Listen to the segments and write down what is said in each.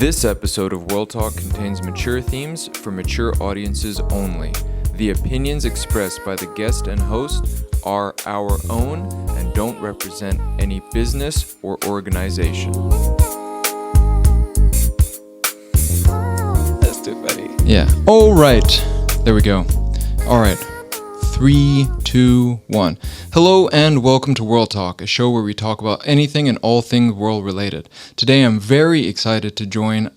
This episode of World Talk contains mature themes for mature audiences only. The opinions expressed by the guest and host are our own and don't represent any business or organization. That's too funny. Yeah. All right. There we go. All right. 3, 2, 1. Hello and welcome to World Talk, a show where we talk about anything and all things world related. Today I'm very excited to join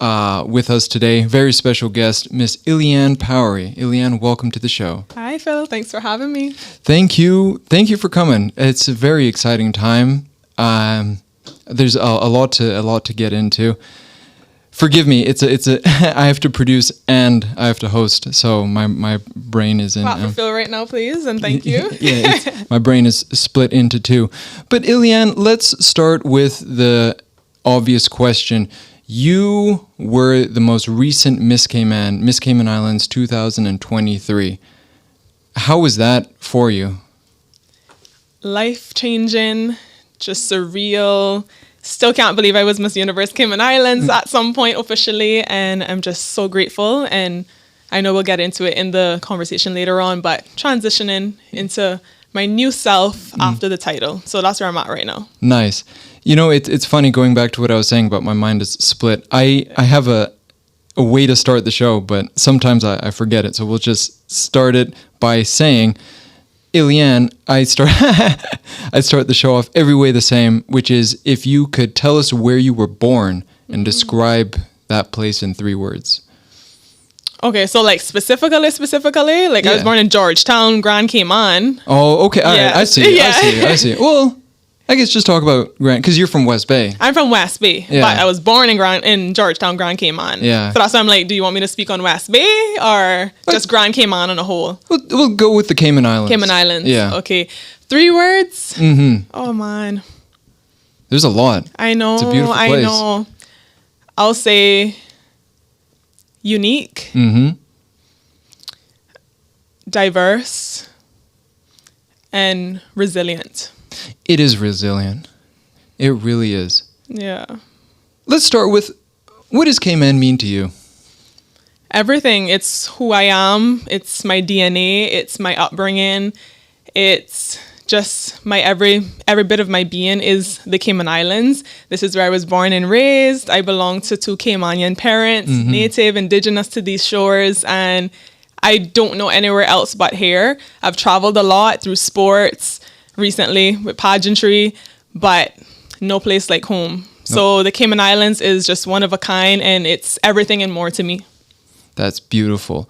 with us today, very special guest, Miss Ileann Powery. Ileann, welcome to the show. Hi, Phil. Thanks for having me. Thank you. Thank you for coming. It's a very exciting time. There's a lot to get into. Forgive me. It's a. I have to produce and I have to host, so my brain is in. Clap for Phil right now, please, and thank you. Yeah, my brain is split into two. But Ileann, let's start with the obvious question. You were the most recent Miss Cayman Islands 2023. How was that for you? Life-changing, just surreal. Still can't believe I was Miss Universe Cayman Islands at some point officially, and I'm just so grateful. And I know we'll get into it in the conversation later on, but transitioning into my new self after the title. So that's where I'm at right now. Nice. You know, it's funny going back to what I was saying about my mind is split. I have a way to start the show, but sometimes I forget it. So we'll just start it by saying, Ileann, I start the show off every way the same, which is if you could tell us where you were born and describe that place in 3 words. Okay, so like specifically, like I was born in Georgetown, Grand Cayman. Oh, okay. All right. I see. Yeah. I see. Well, I guess just talk about Grand, because you're from West Bay. I'm from West Bay, but I was born in Georgetown, Grand Cayman. Yeah. So that's why I'm like, do you want me to speak on West Bay or just Grand Cayman on a whole? We'll go with the Cayman Islands. Cayman Islands. Yeah. Okay. 3 words? Mm-hmm. Oh, man. There's a lot. I know. It's a beautiful place. I know. I'll say unique. Mm-hmm. Diverse. And resilient. It is resilient. It really is. Yeah. Let's start with, what does Cayman mean to you? Everything. It's who I am. It's my DNA. It's my upbringing. It's just my every bit of my being is the Cayman Islands. This is where I was born and raised. I belong to 2 Caymanian parents, native, indigenous to these shores, and I don't know anywhere else but here. I've traveled a lot through sports, recently with pageantry, but no place like home. So the Cayman Islands is just one of a kind, and it's everything and more to me. That's beautiful.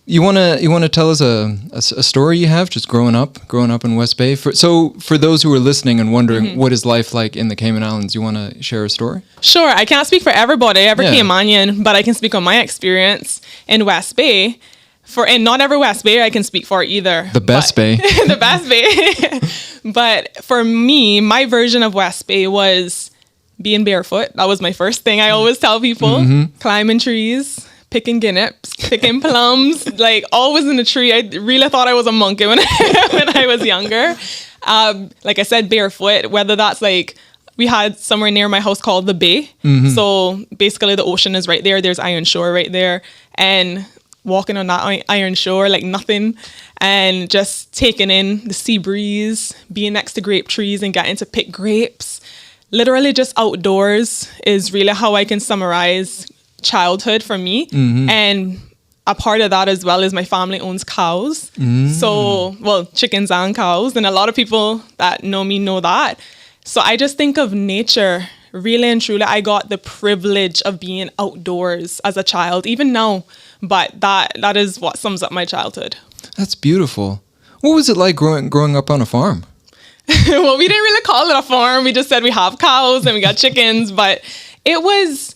You wanna tell us a story you have just growing up in West Bay? For those who are listening and wondering what is life like in the Cayman Islands, you want to share a story? Sure. I can't speak for everybody, Caymanian, but I can speak on my experience in West Bay. And not every West Bay I can speak for either. The best Bay. The best Bay. But for me, my version of West Bay was being barefoot. That was my first thing I always tell people. Climbing trees, picking guineps, picking plums, like always in the tree. I really thought I was a monkey when I was younger. Like I said, barefoot, whether that's like, we had somewhere near my house called the Bay. So basically the ocean is right there. There's Iron Shore right there. And walking on that iron shore like nothing, and just taking in the sea breeze, being next to grape trees and getting to pick grapes. Literally just outdoors is really how I can summarize childhood for me. And a part of that as well is my family owns cows. So, well, chickens and cows. And a lot of people that know me know that. So I just think of nature. Really and truly, I got the privilege of being outdoors as a child, even now. But that is what sums up my childhood. That's beautiful. What was it like growing up on a farm? Well, we didn't really call it a farm. We just said we have cows and we got chickens. But it was,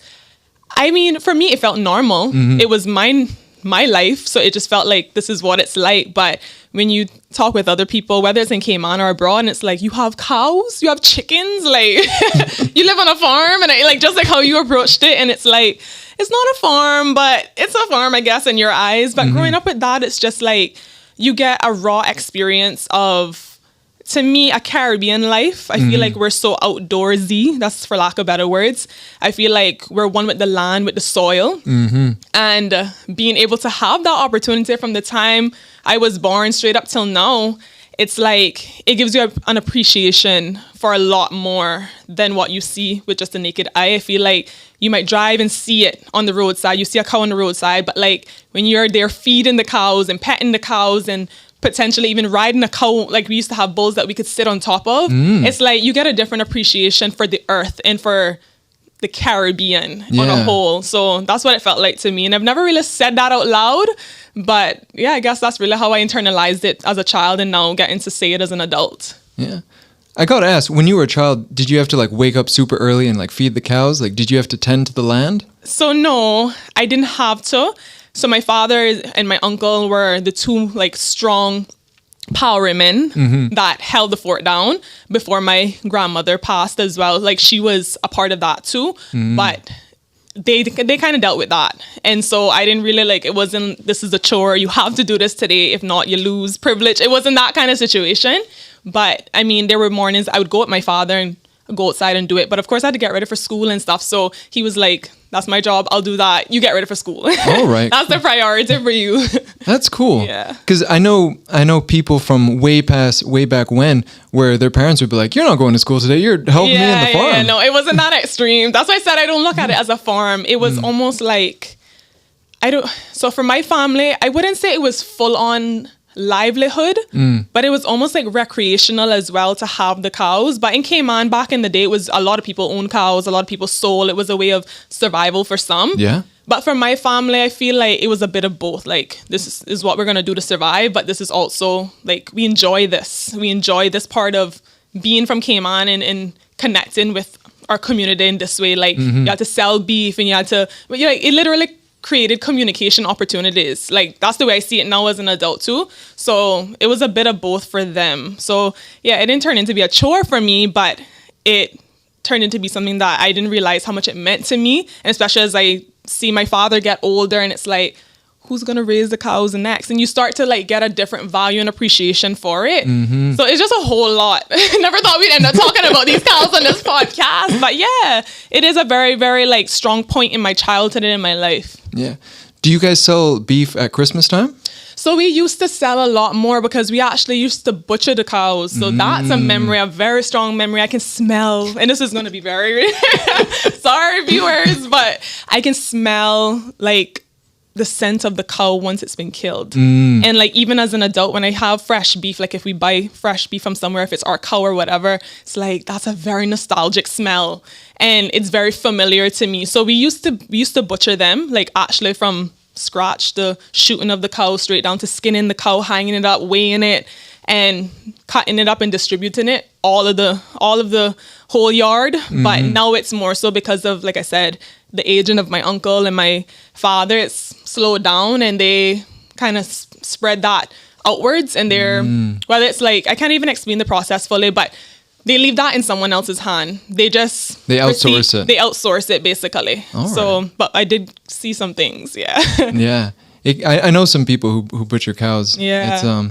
I mean, for me, it felt normal. It was my life. So it just felt like this is what it's like. But when you talk with other people, whether it's in Cayman or abroad, and it's like, you have cows, you have chickens, like you live on a farm, and like just like how you approached it, and it's like, it's not a farm, but it's a farm, I guess, in your eyes. But growing up with that, it's just like you get a raw experience of to me, a Caribbean life, I feel like we're so outdoorsy. That's for lack of better words. I feel like we're one with the land, with the soil. And being able to have that opportunity from the time I was born straight up till now, it's like it gives you an appreciation for a lot more than what you see with just the naked eye. I feel like you might drive and see it on the roadside. You see a cow on the roadside, but like when you're there feeding the cows and petting the cows and potentially even riding a cow, like we used to have bulls that we could sit on top of. It's like you get a different appreciation for the earth and for the Caribbean on a whole. So that's what it felt like to me. And I've never really said that out loud, but yeah, I guess that's really how I internalized it as a child and now getting to say it as an adult. Yeah. I gotta ask, when you were a child, did you have to like wake up super early and like feed the cows? Like, did you have to tend to the land? So no, I didn't have to. So my father and my uncle were the two like strong Powery men that held the fort down before my grandmother passed as well. Like she was a part of that too, but they kind of dealt with that. And so I didn't really like, it wasn't, this is a chore, you have to do this today, if not you lose privilege. It wasn't that kind of situation. But I mean, there were mornings I would go with my father and go outside and do it. But of course I had to get ready for school and stuff. So he was like, that's my job. I'll do that. You get ready for school. All right. That's the priority for you. That's cool. Yeah. Because I know people from way back when, where their parents would be like, "You're not going to school today. You're helping me on the farm." Yeah, no, it wasn't that extreme. That's why I said I don't look at it as a farm. It was almost like So for my family, I wouldn't say it was full on livelihood, but it was almost like recreational as well to have the cows. But in Cayman back in the day, it was a lot of people owned cows, a lot of people sold. It was a way of survival for some. Yeah. But for my family, I feel like it was a bit of both. Like this is what we're gonna do to survive, but this is also like we enjoy this. We enjoy this part of being from Cayman and connecting with our community in this way. Like you had to sell beef and you had to, but it literally created communication opportunities. Like that's the way I see it now as an adult too. So it was a bit of both for them. So yeah, it didn't turn into be a chore for me, but it turned into be something that I didn't realize how much it meant to me. And especially as I see my father get older and it's like, who's going to raise the cows next? And you start to like get a different value and appreciation for it. So it's just a whole lot. Never thought we'd end up talking about these cows on this podcast. But yeah, it is a very, very like strong point in my childhood and in my life. Yeah. Do you guys sell beef at Christmas time? So we used to sell a lot more because we actually used to butcher the cows. So that's a memory, a very strong memory. I can smell, and this is going to be very, sorry viewers, but I can smell like the scent of the cow once it's been killed. And like even as an adult, when I have fresh beef, like if we buy fresh beef from somewhere, if it's our cow or whatever, it's like that's a very nostalgic smell and it's very familiar to me. So we used to butcher them, like actually from scratch, the shooting of the cow straight down to skinning the cow, hanging it up, weighing it and cutting it up and distributing it all of the whole yard. But now it's more so because of, like I said, the aging of my uncle and my father, it's slowed down and they kind of spread that outwards. And they're, well, it's like, I can't even explain the process fully, but they leave that in someone else's hand. They outsource it. They outsource it basically. All so, but I did see some things. Yeah. Yeah. I know some people who butcher cows. Yeah.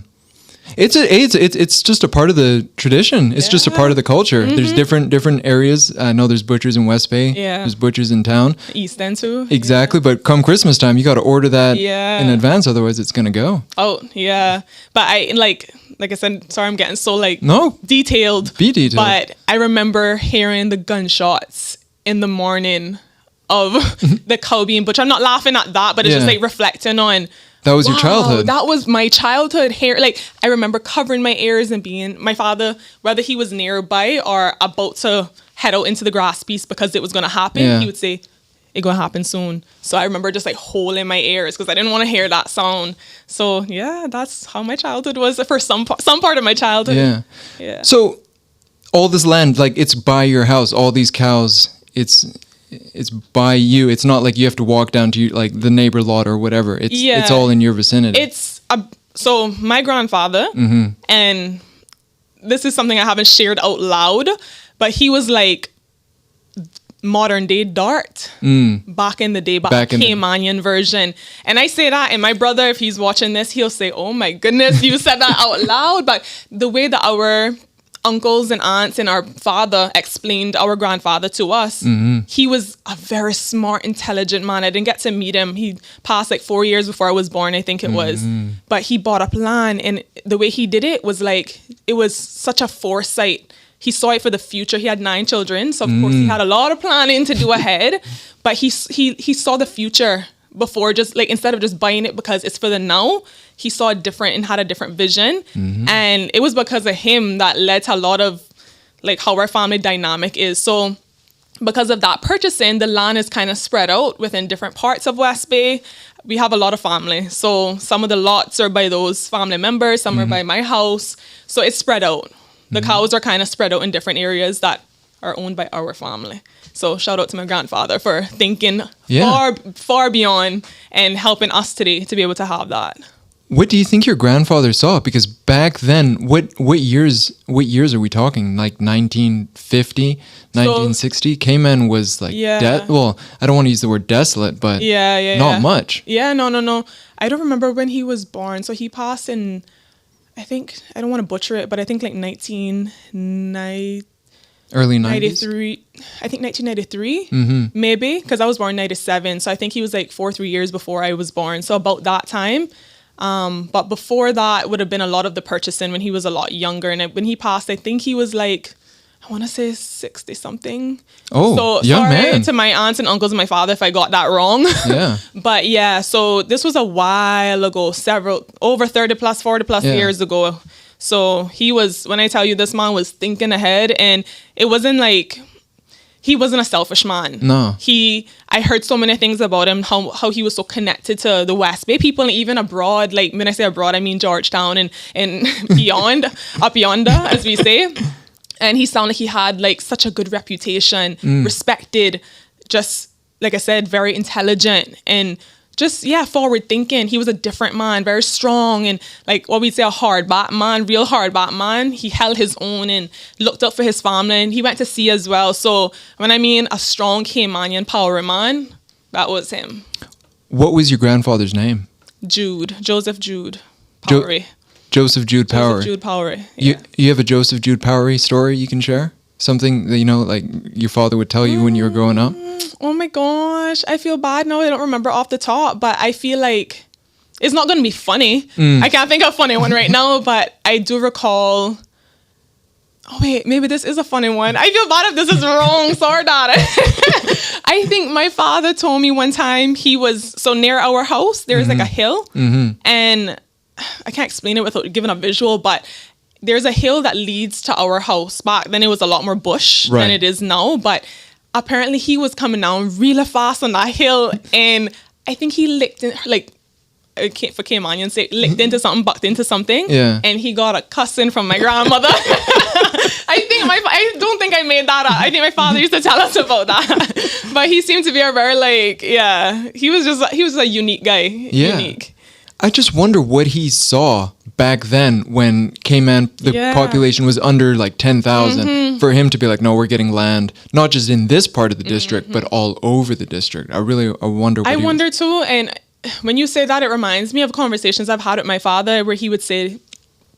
It's just a part of the tradition. It's just a part of the culture. There's different areas. I know there's butchers in West Bay. Yeah. There's butchers in town. East End too. Exactly. Yeah. But come Christmas time, you got to order that in advance. Otherwise it's going to go. Oh yeah. But I like I said, sorry, I'm getting so detailed. Be detailed. But I remember hearing the gunshots in the morning of the cow being butchered. I'm not laughing at that, but it's just like reflecting on. That was your childhood. That was my childhood. Like I remember covering my ears and being my father, whether he was nearby or about to head out into the grass piece because it was going to happen. He would say, "It's going to happen soon." So I remember just like holding my ears because I didn't want to hear that sound. So yeah, that's how my childhood was for some part of my childhood. Yeah. Yeah. So all this land, like it's by your house, all these cows, it's by you. It's not like you have to walk down to like the neighbor lot or whatever. It's all in your vicinity. So my grandfather, and this is something I haven't shared out loud, but he was like modern day dart back in the day, but Back in the- Caymanian version. And I say that, and my brother, if he's watching this, he'll say, oh my goodness, you said that out loud. But the way that our uncles and aunts and our father explained our grandfather to us, he was a very smart, intelligent man. I didn't get to meet him. He passed like 4 years before I was born, I think it was. But he bought up land, and the way he did it was like, it was such a foresight. He saw it for the future. He had 9 children, so of course he had a lot of planning to do ahead. But he saw the future before, just like, instead of just buying it because it's for the now, he saw it different and had a different vision. And it was because of him that led to a lot of like how our family dynamic is. So because of that purchasing, the land is kind of spread out within different parts of West Bay. We have a lot of family. So some of the lots are by those family members, some are by my house. So it's spread out. The cows are kind of spread out in different areas that are owned by our family. So shout out to my grandfather for thinking far beyond and helping us today to be able to have that. What do you think your grandfather saw? Because back then, what years are we talking? Like 1950, 1960? Cayman was like, well, I don't want to use the word desolate, but not much. Yeah, no. I don't remember when he was born. So he passed in, I think, I don't want to butcher it, but I think like 1990. Early 90s? 93, I think 1993, maybe, because I was born in 97. So I think he was like 3 years before I was born. So about that time. But before that would have been a lot of the purchasing when he was a lot younger. And when he passed, I think he was like, I want to say 60 something. Oh, so young sorry man. to my aunts and uncles and my father if I got that wrong. Yeah. But yeah, so this was a while ago, over 30 plus, 40 plus years ago. So he was, when I tell you, this man was thinking ahead, and it wasn't like, he wasn't a selfish man. No. I heard so many things about him, how he was so connected to the West Bay people, and even abroad. Like when I say abroad, I mean Georgetown and beyond, up yonder, as we say. And he sounded like he had like such a good reputation, respected, just like I said, very intelligent and just, forward thinking. He was a different man, very strong, and like what we'd say, a hard bat man, real hard bat man. He held his own and looked up for his family, and he went to sea as well. So when I mean a strong Caymanian power man, that was him. What was your grandfather's name? Joseph Jude Powery. Joseph Jude Powery. Joseph Jude Powery. Yeah. You have a Joseph Jude Powery story you can share? Something that, like your father would tell you when you were growing up? Oh my gosh, I feel bad now. I don't remember off the top, but I feel like it's not going to be funny. I can't think of a funny one right now, but I do recall. Oh wait, maybe this is a funny one. I feel bad if this is wrong. Sorry, Dad. I think my father told me one time he was, so near our house, there's like a hill, and I can't explain it without giving a visual, but there's a hill that leads to our house. Back then it was a lot more bush than it is now, but apparently he was coming down really fast on that hill, and I think he licked in, like, for Caymanian sake, licked into something, bucked into something, and he got a cussing from my grandmother. I don't think I made that up. I think my father used to tell us about that, but he seemed to be a very he was a unique guy. Unique. I just wonder what he saw back then when Cayman, the population was under like 10,000, for him to be like, no, we're getting land, not just in this part of the district, but all over the district. I wonder what I wonder too, and when you say that, it reminds me of conversations I've had with my father where he would say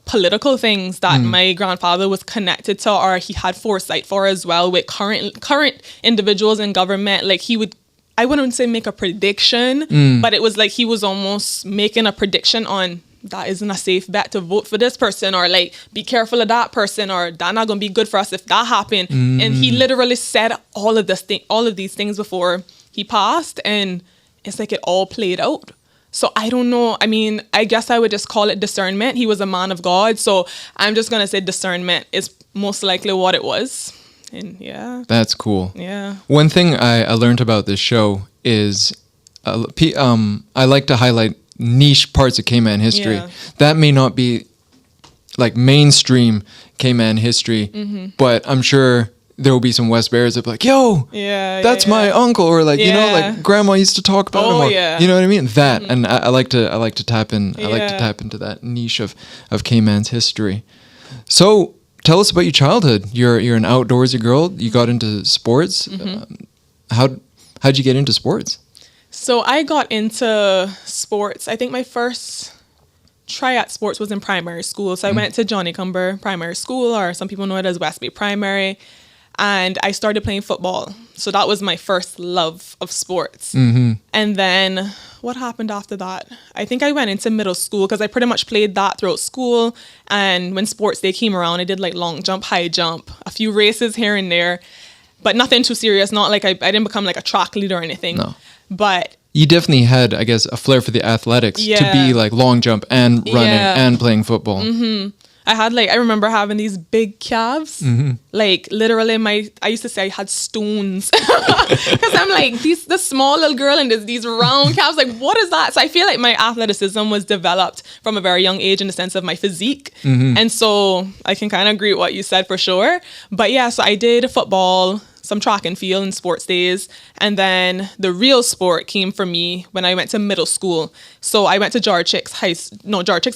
political things that my grandfather was connected to, or he had foresight for as well, with current individuals in government. Like he would, I wouldn't say make a prediction, but it was like he was almost making a prediction on, that isn't a safe bet to vote for this person, or like be careful of that person, or that not gonna be good for us if that happened. And he literally said all of these things before he passed, and it's like it all played out. So I don't know. I mean, I guess I would just call it discernment. He was a man of God, so I'm just gonna say discernment is most likely what it was. And that's cool. Yeah. One thing I learned about this show is I like to highlight niche parts of Cayman history. That may not be like mainstream Cayman history, but I'm sure there will be some West Bayers that be like, yo, that's my uncle, or like, like grandma used to talk about him, or, you know what I mean? That, and I like to tap in. I like to tap into that niche of Cayman's history. So tell us about your childhood. You're an outdoorsy girl. You got into sports. how'd you get into sports? So I got into sports. I think my first try at sports was in primary school. So I went to Johnny Cumber Primary School, or some people know it as West Bay Primary. And I started playing football. So that was my first love of sports. And then what happened after that? I think I went into middle school because I pretty much played that throughout school. And when sports day came around, I did like long jump, high jump, a few races here and there, but nothing too serious. Not like I didn't become like a track leader or anything. No. But you definitely had, I guess, a flair for the athletics to be like long jump and running and playing football. I had I remember having these big calves. Like literally I used to say I had stones because I'm like the small little girl and there's these round calves. Like, what is that? So I feel like my athleticism was developed from a very young age in the sense of my physique. And so I can kind of agree with what you said for sure. But yeah, so I did football, some track and field and sports days. And then the real sport came for me when I went to middle school. So I went to George Chicks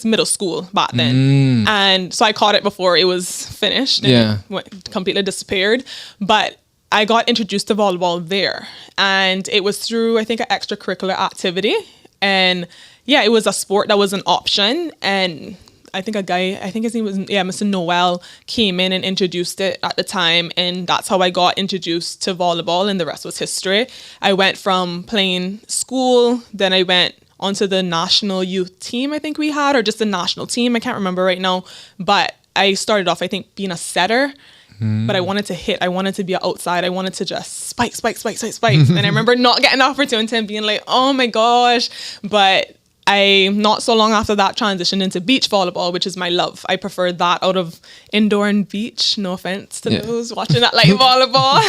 Middle School back then. And so I caught it before it was finished and it completely disappeared. But I got introduced to volleyball there. And it was through, I think, an extracurricular activity. And yeah, it was a sport that was an option. And I think his name was, Mr. Noel, came in and introduced it at the time. And that's how I got introduced to volleyball, and the rest was history. I went from playing school, then I went onto the national youth team I think we had, or just the national team. I can't remember right now. But I started off, I think, being a setter. But I wanted to hit. I wanted to be outside. I wanted to just spike. And I remember not getting the opportunity and being like, oh my gosh. But I, not so long after that, transitioned into beach volleyball, which is my love. I prefer that out of indoor and beach. No offense to those watching that like volleyball.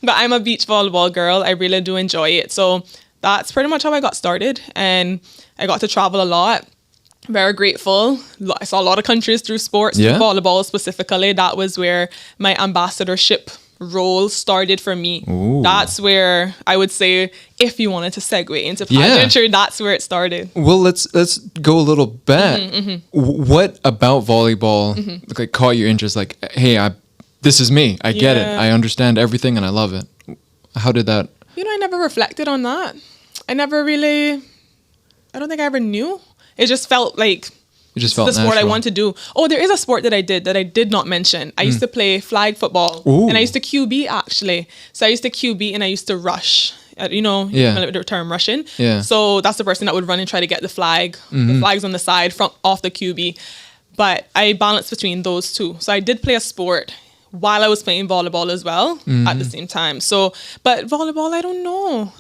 But I'm a beach volleyball girl. I really do enjoy it. So that's pretty much how I got started. And I got to travel a lot. Very grateful. I saw a lot of countries through sports, through volleyball specifically. That was where my ambassadorship role started for me. Ooh. That's where I would say, if you wanted to segue into pageantry, that's where it started. Well, let's go a little back. What about volleyball like caught your interest? Like, hey, this is me. I get it. I understand everything and I love it. How did that? I never reflected on that. I don't think I ever knew. It just felt like the sport I want to do. Oh, there is a sport that I did not mention. I used to play flag football. Ooh. And I used to QB actually. So I used to QB and I used to rush. The term rushing. Yeah. So that's the person that would run and try to get the flag. The flag's on the side off the QB. But I balanced between those two. So I did play a sport while I was playing volleyball as well at the same time. So, but volleyball, I don't know.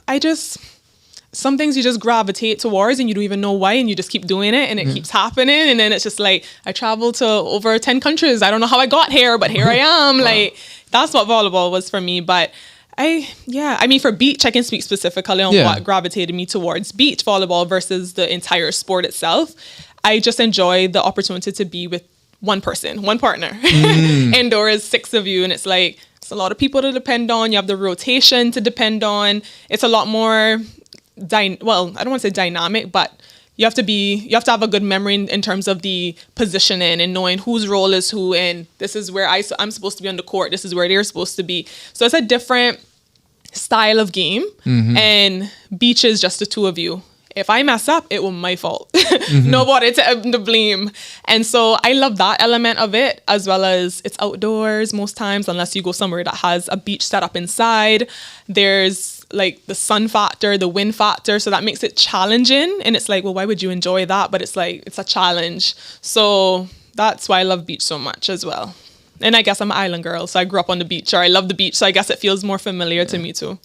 Some things you just gravitate towards and you don't even know why, and you just keep doing it and it keeps happening. And then it's just like, I traveled to over 10 countries. I don't know how I got here, but here I am. Like, that's what volleyball was for me. But for beach, I can speak specifically on what gravitated me towards beach volleyball versus the entire sport itself. I just enjoy the opportunity to be with one person, one partner. Indoor is 6 of you, and it's like, it's a lot of people to depend on. You have the rotation to depend on. It's a lot more I don't want to say dynamic, but you have to have a good memory in terms of the positioning and knowing whose role is who, and this is where I'm supposed to be on the court, this is where they're supposed to be. So it's a different style of game, and beach is just the 2 of you. If I mess up, it was my fault. Nobody to blame. And so I love that element of it, as well as it's outdoors most times, unless you go somewhere that has a beach set up inside. There's like the sun factor, the wind factor. So that makes it challenging. And it's like, well, why would you enjoy that? But it's like, it's a challenge. So that's why I love beach so much as well. And I guess I'm an island girl. So I grew up on the beach, or I love the beach. So I guess it feels more familiar to me too.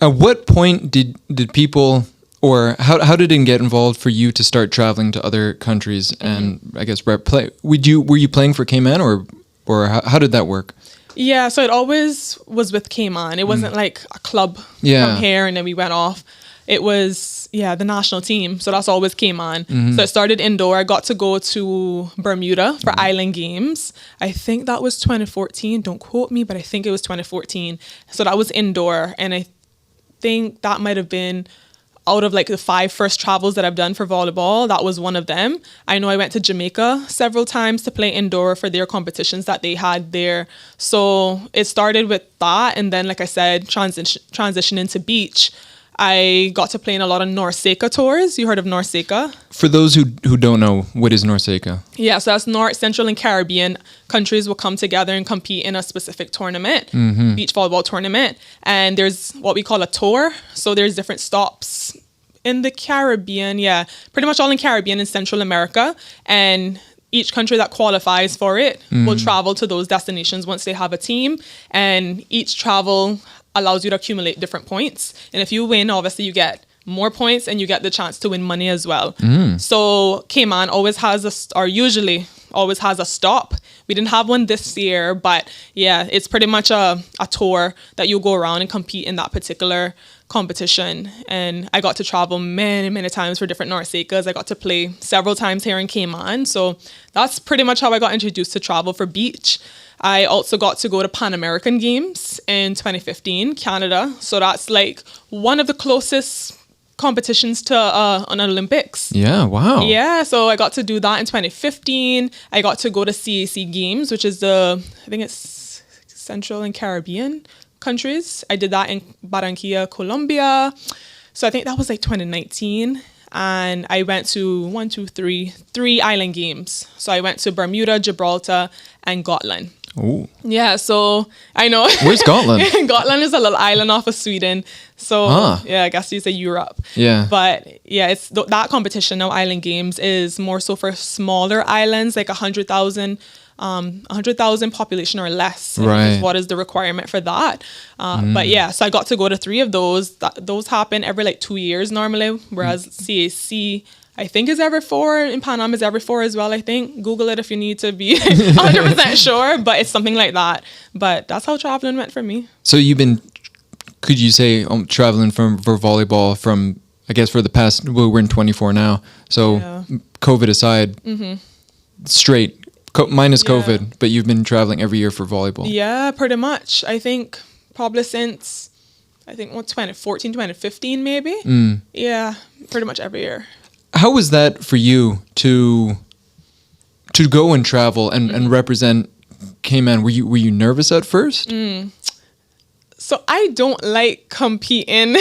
At what point did people... Or how did it get involved for you to start traveling to other countries and I guess play? Were you playing for Cayman or how did that work? Yeah, so it always was with Cayman. It wasn't like a club from here and then we went off. It was the national team. So that's always Cayman. So it started indoor. I got to go to Bermuda for Island Games. I think that was 2014. Don't quote me, but I think it was 2014. So that was indoor, and I think that might have been out of like the 5 first travels that I've done for volleyball, that was one of them. I know I went to Jamaica several times to play indoor for their competitions that they had there. So it started with that. And then, like I said, transition into beach. I got to play in a lot of Norseca tours. You heard of Norseca? For those who don't know, what is Norseca? Yeah, so that's North, Central, and Caribbean countries will come together and compete in a specific tournament, beach volleyball tournament. And there's what we call a tour. So there's different stops in the Caribbean. Yeah, pretty much all in Caribbean and Central America. And each country that qualifies for it will travel to those destinations once they have a team. And each travel allows you to accumulate different points. And if you win, obviously you get more points and you get the chance to win money as well. So Cayman usually always has a stop. We didn't have one this year, but yeah, it's pretty much a tour that you go around and compete in that particular competition. And I got to travel many, many times for different Norsecas. I got to play several times here in Cayman. So that's pretty much how I got introduced to travel for beach. I also got to go to Pan American Games in 2015, Canada. So that's like one of the closest competitions to an Olympics. Yeah, wow. Yeah, so I got to do that in 2015. I got to go to CAC Games, which is I think it's Central and Caribbean countries. I did that in Barranquilla, Colombia. So I think that was like 2019. And I went to 3 island games. So I went to Bermuda, Gibraltar, and Gotland. Oh. Yeah, so I know. Where's Gotland? Gotland is a little island off of Sweden. So yeah, I guess you say Europe. Yeah. But yeah, it's that competition now, Island Games, is more so for smaller islands, like 100,000 population or less. Right. Is what is the requirement for that? But yeah, so I got to go to 3 of those. Those happen every like 2 years normally, whereas CAC, I think, is every 4, and Pan Am is every 4 as well, I think. Google it if you need to be 100% sure, but it's something like that. But that's how traveling went for me. So you've been, could you say, traveling for volleyball from, I guess, for the past, well, we're in 24 now. So Yeah. COVID aside, straight, minus Yeah. COVID, but you've been traveling every year for volleyball. Yeah, pretty much. I think probably since, 2014, 2015 maybe. Yeah, pretty much every year. How was that for you to go and travel and represent Cayman? Were you nervous at first? So I don't like competing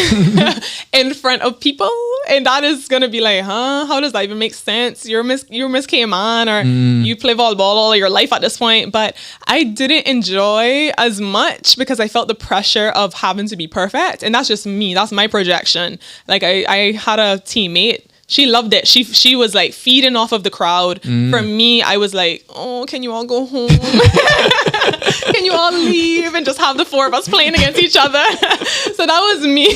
in front of people, and that is gonna be like, how does that even make sense? You're Miss Cayman, or you play volleyball all your life at this point. But I didn't enjoy as much because I felt the pressure of having to be perfect, and that's just me. That's my projection. Like I had a teammate. She loved it. She was like feeding off of the crowd. For me, I was like, oh, can you all go home? Can you all leave and just have the 4 of us playing against each other? So that was me.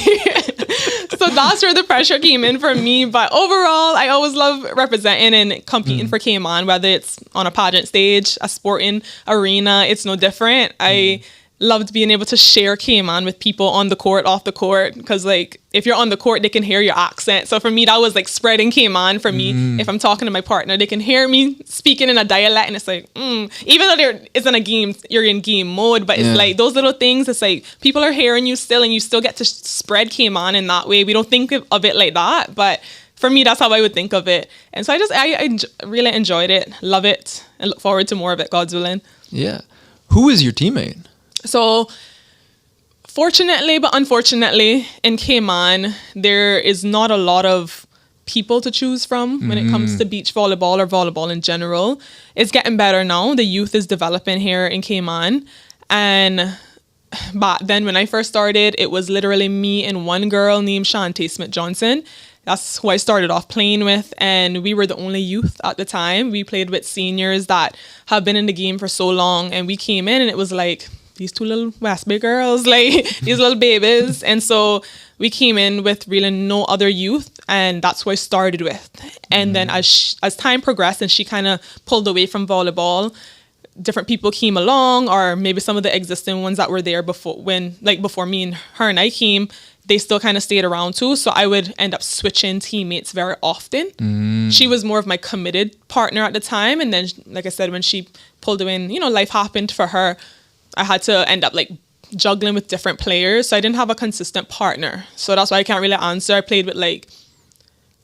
So that's where the pressure came in for me. But overall, I always love representing and competing for Cayman, whether it's on a pageant stage, a sporting arena. It's no different. I loved being able to share Cayman with people on the court, off the court, because like if you're on the court, they can hear your accent. So for me, that was like spreading Cayman for me. If I'm talking to my partner, they can hear me speaking in a dialect, and it's like, even though it's in a game, you're in game mode, but it's like those little things. It's like people are hearing you still, and you still get to spread Cayman in that way. We don't think of it like that, but for me, that's how I would think of it. And so I really enjoyed it, love it, and look forward to more of it, God's willing. Yeah. Who is your teammate? So fortunately, but unfortunately, in Cayman, there is not a lot of people to choose from when it comes to beach volleyball or volleyball in general. It's getting better now. The youth is developing here in Cayman. And back then, when I first started, it was literally me and one girl named Shantae Smith-Johnson. That's who I started off playing with, and we were the only youth at the time. We played with seniors that have been in the game for so long, and we came in and it was like, these 2 little West Bay girls, like these little babies. And so we came in with really no other youth, and that's what I started with. And then as time progressed and she kind of pulled away from volleyball, different people came along, or maybe some of the existing ones that were there before me and her and I came, they still kind of stayed around too. So I would end up switching teammates very often. She was more of my committed partner at the time. And then, like I said, when she pulled away, life happened for her. I had to end up like juggling with different players. So I didn't have a consistent partner. So that's why I can't really answer. I played with like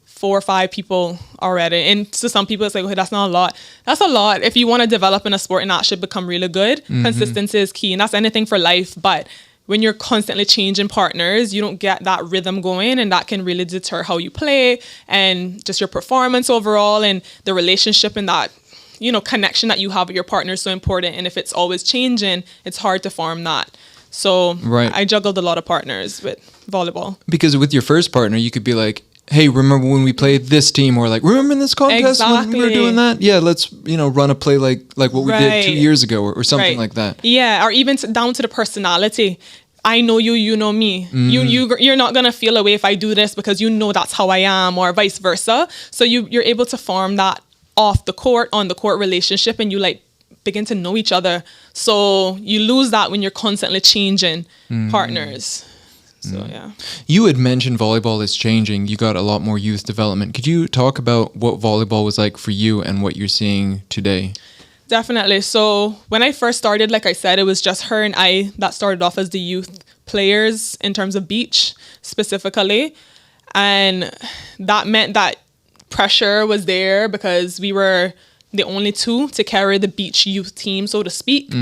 4 or 5 people already. And to some people, it's like, okay, that's not a lot. That's a lot. If you want to develop in a sport and that should become really good, consistency is key. And that's anything for life. But when you're constantly changing partners, you don't get that rhythm going, and that can really deter how you play and just your performance overall, and the relationship and that, you know, connection that you have with your partner is so important. And if it's always changing, it's hard to form that. So I juggled a lot of partners with volleyball. Because with your first partner, you could be like, hey, remember when we played this team? Or like, remember in this contest when we were doing that? Yeah, let's, you know, run a play like what we did 2 years ago or something like that. Yeah, or even down to the personality. I know you, you know me. You're not going to feel away if I do this because you know that's how I am, or vice versa. So you're able to form that off the court, on the court relationship, and you like begin to know each other. So you lose that when you're constantly changing partners. So, yeah. You had mentioned volleyball is changing. You got a lot more youth development. Could you talk about what volleyball was like for you and what you're seeing today? Definitely. So when I first started, like I said, it was just her and I that started off as the youth players in terms of beach specifically. And that meant that pressure was there because we were the only 2 to carry the beach youth team, so to speak.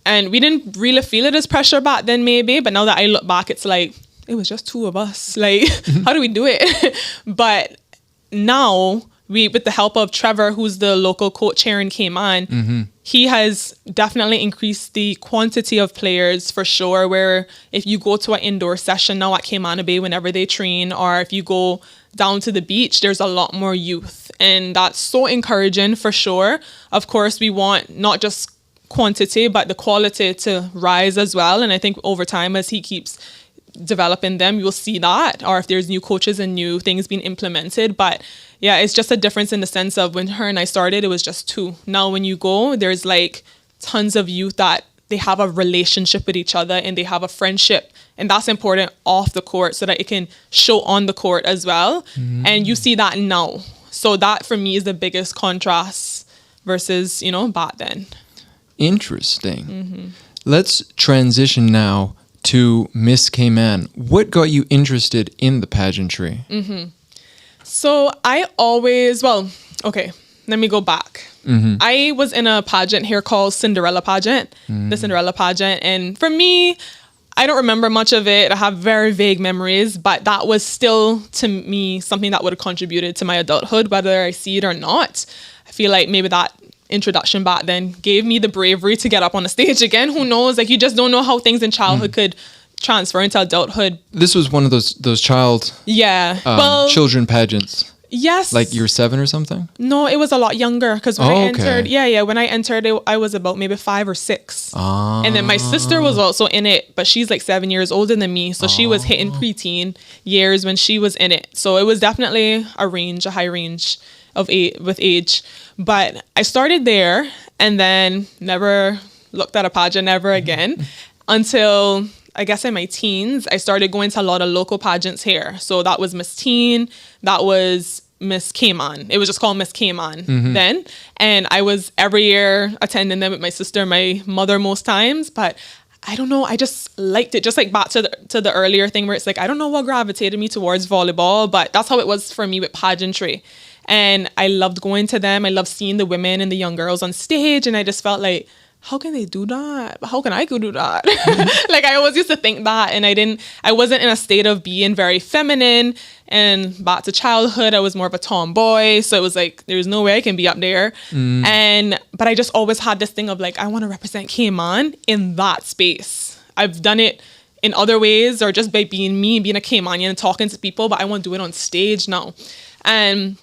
And we didn't really feel it as pressure back then, maybe. But now that I look back, it's like, it was just 2 of us. Like, how do we do it? But now, with the help of Trevor, who's the local coach here in Cayman, he has definitely increased the quantity of players for sure. Where if you go to an indoor session now at Cayman Bay whenever they train, or if you go down to the beach, there's a lot more youth. And that's so encouraging for sure. Of course, we want not just quantity, but the quality to rise as well. And I think over time, as he keeps developing them, you'll see that, or if there's new coaches and new things being implemented. But yeah, it's just a difference in the sense of when her and I started, it was just 2. Now when you go, there's like tons of youth that they have a relationship with each other and they have a friendship, and that's important off the court so that it can show on the court as well. And you see that now. So that for me is the biggest contrast versus, you know, back then. Interesting. Let's transition now to Miss Cayman. What got you interested in the pageantry? So I always, let me go back. I was in a pageant here called Cinderella pageant, the Cinderella pageant. And for me, I don't remember much of it. I have very vague memories, but that was still, to me, something that would have contributed to my adulthood, whether I see it or not. I feel like maybe that introduction back then gave me the bravery to get up on the stage again. Who knows? Like, you just don't know how things in childhood could transfer into adulthood. This was one of those children pageants. Yes. Like you were 7 or something? No, it was a lot younger because when I entered, when I entered, I was about maybe 5 or 6. And then my sister was also in it, but she's like 7 years older than me. So she was hitting preteen years when she was in it. So it was definitely a high range of with age. But I started there and then never looked at a pageant ever again until I guess in my teens. I started going to a lot of local pageants here. So that was Miss Teen, that was Miss Cayman. It was just called Miss Cayman then. And I was every year attending them with my sister and my mother most times. But I don't know, I just liked it. Just like back to the earlier thing where it's like, I don't know what gravitated me towards volleyball, but that's how it was for me with pageantry. And I loved going to them. I loved seeing the women and the young girls on stage. And I just felt like, how can they do that? How can I go do that? Like, I always used to think that. And I wasn't in a state of being very feminine. And back to childhood, I was more of a tomboy. So it was like, there's no way I can be up there. But I just always had this thing of like, I want to represent Cayman in that space. I've done it in other ways, or just by being me, being a Caymanian and talking to people, but I want to do it on stage now. And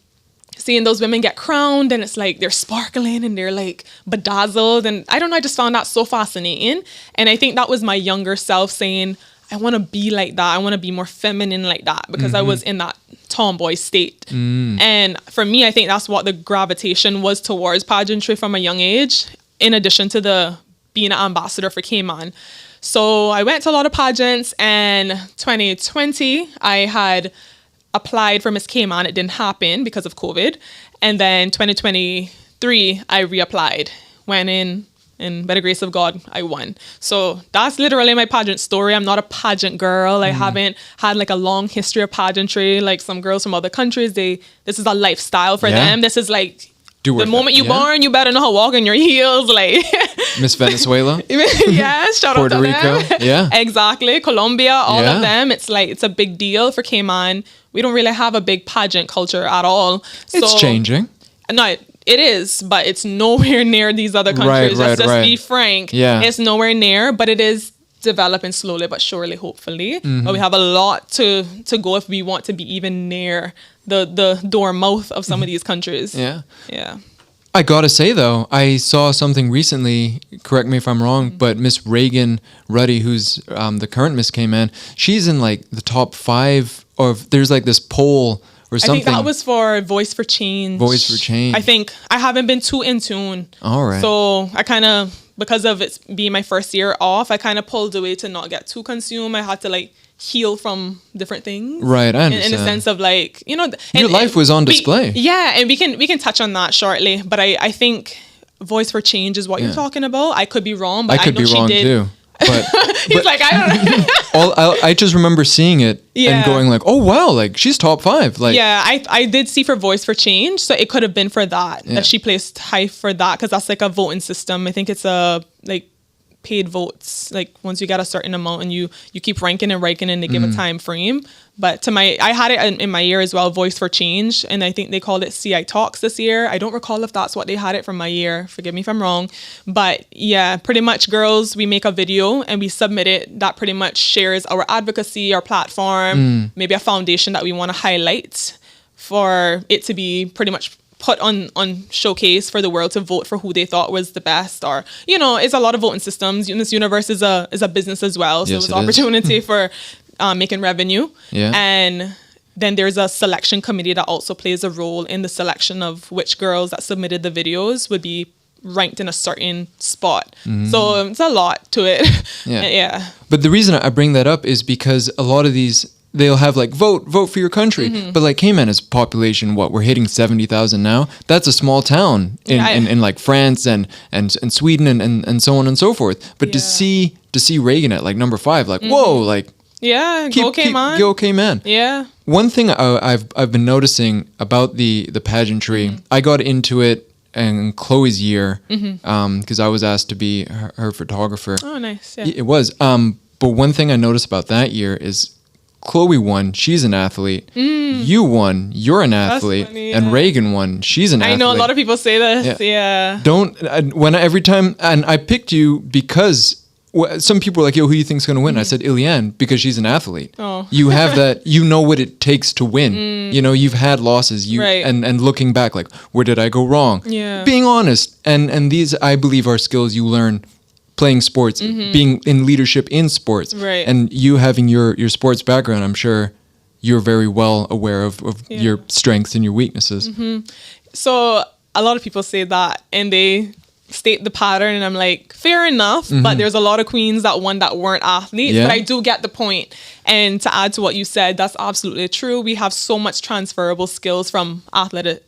seeing those women get crowned, and it's like they're sparkling and they're like bedazzled, and I don't know, I just found that so fascinating. And I think that was my younger self saying, I want to be like that. I want to be more feminine like that, because I was in that tomboy state. And for me, I think that's what the gravitation was towards pageantry from a young age, in addition to the being an ambassador for Cayman. So I went to a lot of pageants, and 2020 I had applied for Miss Cayman. It didn't happen because of COVID. And then 2023, I reapplied. Went in and by the grace of God, I won. So that's literally my pageant story. I'm not a pageant girl. I haven't had like a long history of pageantry. Like some girls from other countries, this is a lifestyle for Yeah. them. This is like Do the it. moment you Yeah. born, you better know how to walk in your heels. Like, Miss Venezuela, yeah, shout Puerto out to Rico, them. yeah. Exactly. Colombia, all Yeah. of them. It's like, it's a big deal for Cayman. We don't really have a big pageant culture at all. it's changing. No, it is, but it's nowhere near these other countries. Right, Let's just right. be frank. Yeah. It's nowhere near, but it is developing slowly but surely, hopefully. Mm-hmm. But we have a lot to go if we want to be even near the door mouth of some of these countries. Yeah. Yeah. I gotta say though, I saw something recently. Correct me if I'm wrong, but Miss Reagan Ruddy, who's the current Miss Cayman, she's in like the top 5. Or there's like this poll or I something. think that was for Voice for Change. Voice for Change. I think I haven't been too in tune. All right. So I kind of, because of it being my first year off, I kind of pulled away to not get too consumed. I had to like heal from different things. Right, I In understand. a sense of like, you know, Your life was on display. Yeah, and we can touch on that shortly. But I think Voice for Change is what Yeah. you're talking about. I could be wrong, but I could know be she wrong did. too. But He's like, I don't know. I just remember seeing it Yeah. and going like, oh wow, like she's top 5. Like Yeah, I did see for Voice for Change, so it could have been for that. Yeah. That she placed high for that, because that's like a voting system. I think it's a like paid votes. Like once you get a certain amount and you keep ranking and ranking, and they give a time frame. But I had it in my year as well, Voice for Change, and I think they called it CI Talks this year. I don't recall if that's what they had it from my year. Forgive me if I'm wrong. But yeah, pretty much girls, we make a video and we submit it that pretty much shares our advocacy, our platform, maybe a foundation that we want to highlight for it to be pretty much put on showcase for the world to vote for who they thought was the best. Or, you know, it's a lot of voting systems. This universe is a business as well. So Yes, it's it is. opportunity for making revenue. Yeah. And then there's a selection committee that also plays a role in the selection of which girls that submitted the videos would be ranked in a certain spot. So it's a lot to it. Yeah. Yeah. But the reason I bring that up is because a lot of these, they'll have like vote for your country. Mm-hmm. But like Cayman is population, what, we're hitting 70,000 now. That's a small town in like France and Sweden and so on and so forth. But to see Reagan at like number 5, like whoa, like Yeah. Go Cayman. go Cayman. Yeah. One thing I've been noticing about the pageantry, I got into it in Chloe's year because I was asked to be her photographer. Oh, nice. Yeah. It was. But one thing I noticed about that year is Chloe won. She's an athlete. You won. You're an athlete. funny, And yeah. Reagan won. She's an athlete. I know a lot of people say this. Yeah. Every time, and I picked you because some people were like, yo, who do you think's going to win? I said Ileann because she's an athlete. Oh. You have that, you know what it takes to win. You know, you've had losses. Right. And looking back, like, where did I go wrong? Yeah. Being honest. And these, I believe, are skills you learn playing sports, being in leadership in sports. Right. And you having your sports background, I'm sure you're very well aware of your strengths and your weaknesses. So a lot of people say that and they state the pattern, and I'm like, fair enough, but there's a lot of queens that won that weren't athletes. Yeah. But I do get the point. And to add to what you said, that's absolutely true. We have so much transferable skills from an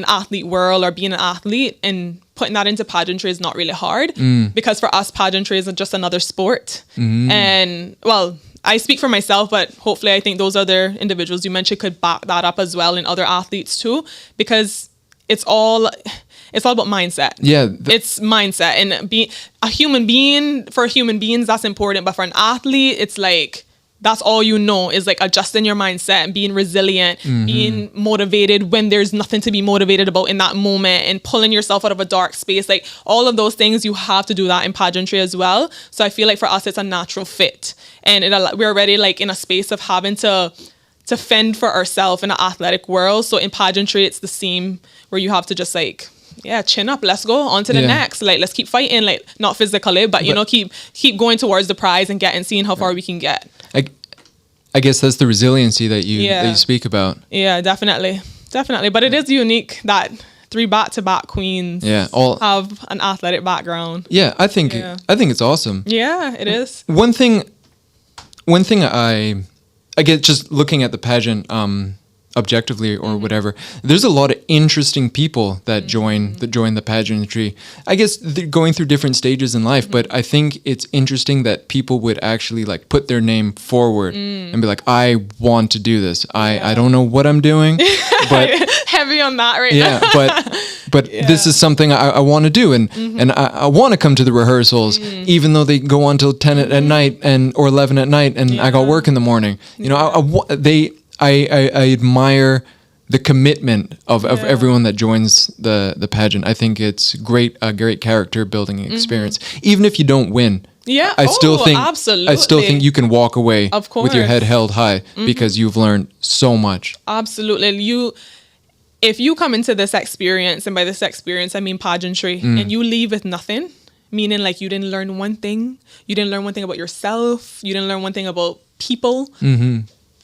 athlete world or being an athlete, and putting that into pageantry is not really hard because for us, pageantry is just another sport. And well, I speak for myself, but hopefully I think those other individuals you mentioned could back that up as well, and other athletes too, because it's all about mindset. Yeah. It's mindset, and being a human being, for human beings, that's important. But for an athlete, it's like, that's all you know is like adjusting your mindset and being resilient, being motivated when there's nothing to be motivated about in that moment, and pulling yourself out of a dark space. Like all of those things, you have to do that in pageantry as well. So I feel like for us, it's a natural fit. And we're already like in a space of having to fend for ourselves in an athletic world. So in pageantry, it's the same, where you have to just like, chin up, let's go on to the next. Like, let's keep fighting, like not physically, but you know, keep going towards the prize and seeing how far we can get. I guess that's the resiliency that you speak about. Yeah, definitely. But it is unique that 3 back-to-back queens have an athletic background. Yeah, I think it's awesome. Yeah, it is. One thing I get just looking at the pageant objectively or whatever. There's a lot of interesting people that join the pageantry. I guess they're going through different stages in life, but I think it's interesting that people would actually like put their name forward and be like, I want to do this. I don't know what I'm doing, but heavy on that right yeah, now. but this is something I want to do, and I want to come to the rehearsals, even though they go on till 10 at night or 11 at night, and I got work in the morning. You know, I admire the commitment of everyone that joins the pageant. I think it's a great character building experience, even if you don't win. Yeah, I still think absolutely. I still think you can walk away Of with your head course. held high because you've learned so much. Absolutely. If you come into this experience, and by this experience I mean pageantry, and you leave with nothing, meaning like you didn't learn one thing, you didn't learn one thing about yourself, you didn't learn one thing about people.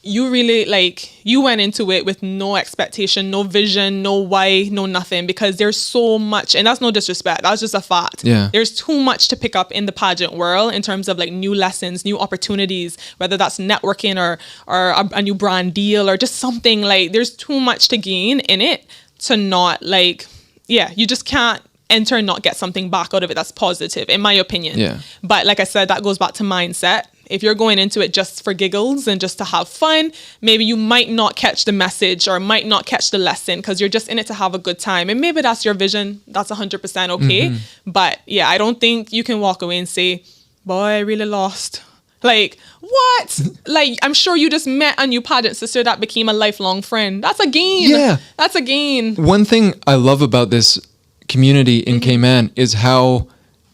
You really you went into it with no expectation, no vision, no why, no nothing, because there's so much, and that's no disrespect, that's just a fact. Yeah. There's too much to pick up in the pageant world in terms of like new lessons, new opportunities, whether that's networking or a new brand deal or just something. Like there's too much to gain in it to not you just can't enter and not get something back out of it that's positive, in my opinion. Yeah. But like I said, that goes back to mindset. If you're going into it just for giggles and just to have fun, maybe you might not catch the message or might not catch the lesson because you're just in it to have a good time. And maybe that's your vision. That's 100% okay. But yeah, I don't think you can walk away and say, boy, I really lost. Like, what? Like, I'm sure you just met a new pageant sister that became a lifelong friend. That's a gain. Yeah. That's a gain. One thing I love about this community in Cayman is how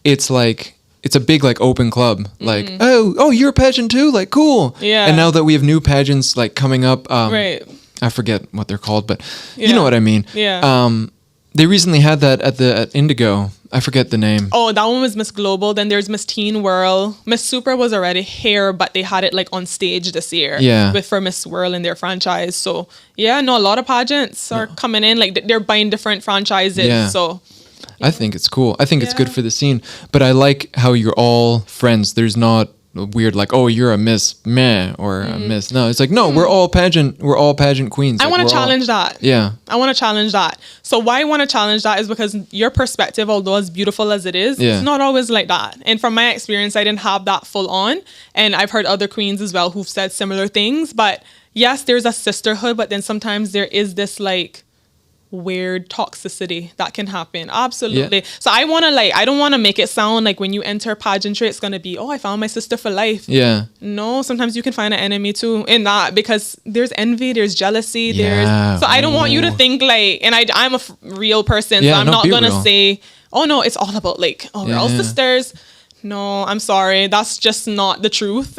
it's like, it's a big like open club. Like, oh, you're a pageant too? Like, cool. Yeah. And now that we have new pageants like coming up, Right. I forget what they're called, but you know what I mean. Yeah. They recently had that at Indigo. I forget the name. Oh, that one was Miss Global. Then there's Miss Teen World. Miss Super was already here, but they had it like on stage this year. Yeah. For Miss World in their franchise. So yeah, no, a lot of pageants are coming in. Like they're buying different franchises. Yeah. So I think it's cool. I think it's good Yeah. for the scene. But I like how you're all friends. There's not a weird like, oh, you're a Miss Meh or a Miss. No, it's like, no, we're all pageant queens. I Like, want we're to all- challenge that. Yeah. I want to challenge that. So why I want to challenge that is because your perspective, although as beautiful as it is, Yeah. it's not always like that. And from my experience, I didn't have that full on. And I've heard other queens as well who've said similar things. But yes, there's a sisterhood, but then sometimes there is this like weird toxicity that can happen. Absolutely. Yeah. So I want to I don't want to make it sound like when you enter pageantry, it's going to be, oh, I found my sister for life. Yeah. No, sometimes you can find an enemy too in that, because there's envy, there's jealousy, Yeah. so I don't want you to think and I'm a real person, Yeah, so I'm no, not be gonna real. say, oh no, it's all about we're all Yeah. sisters. No, I'm sorry, that's just not the truth.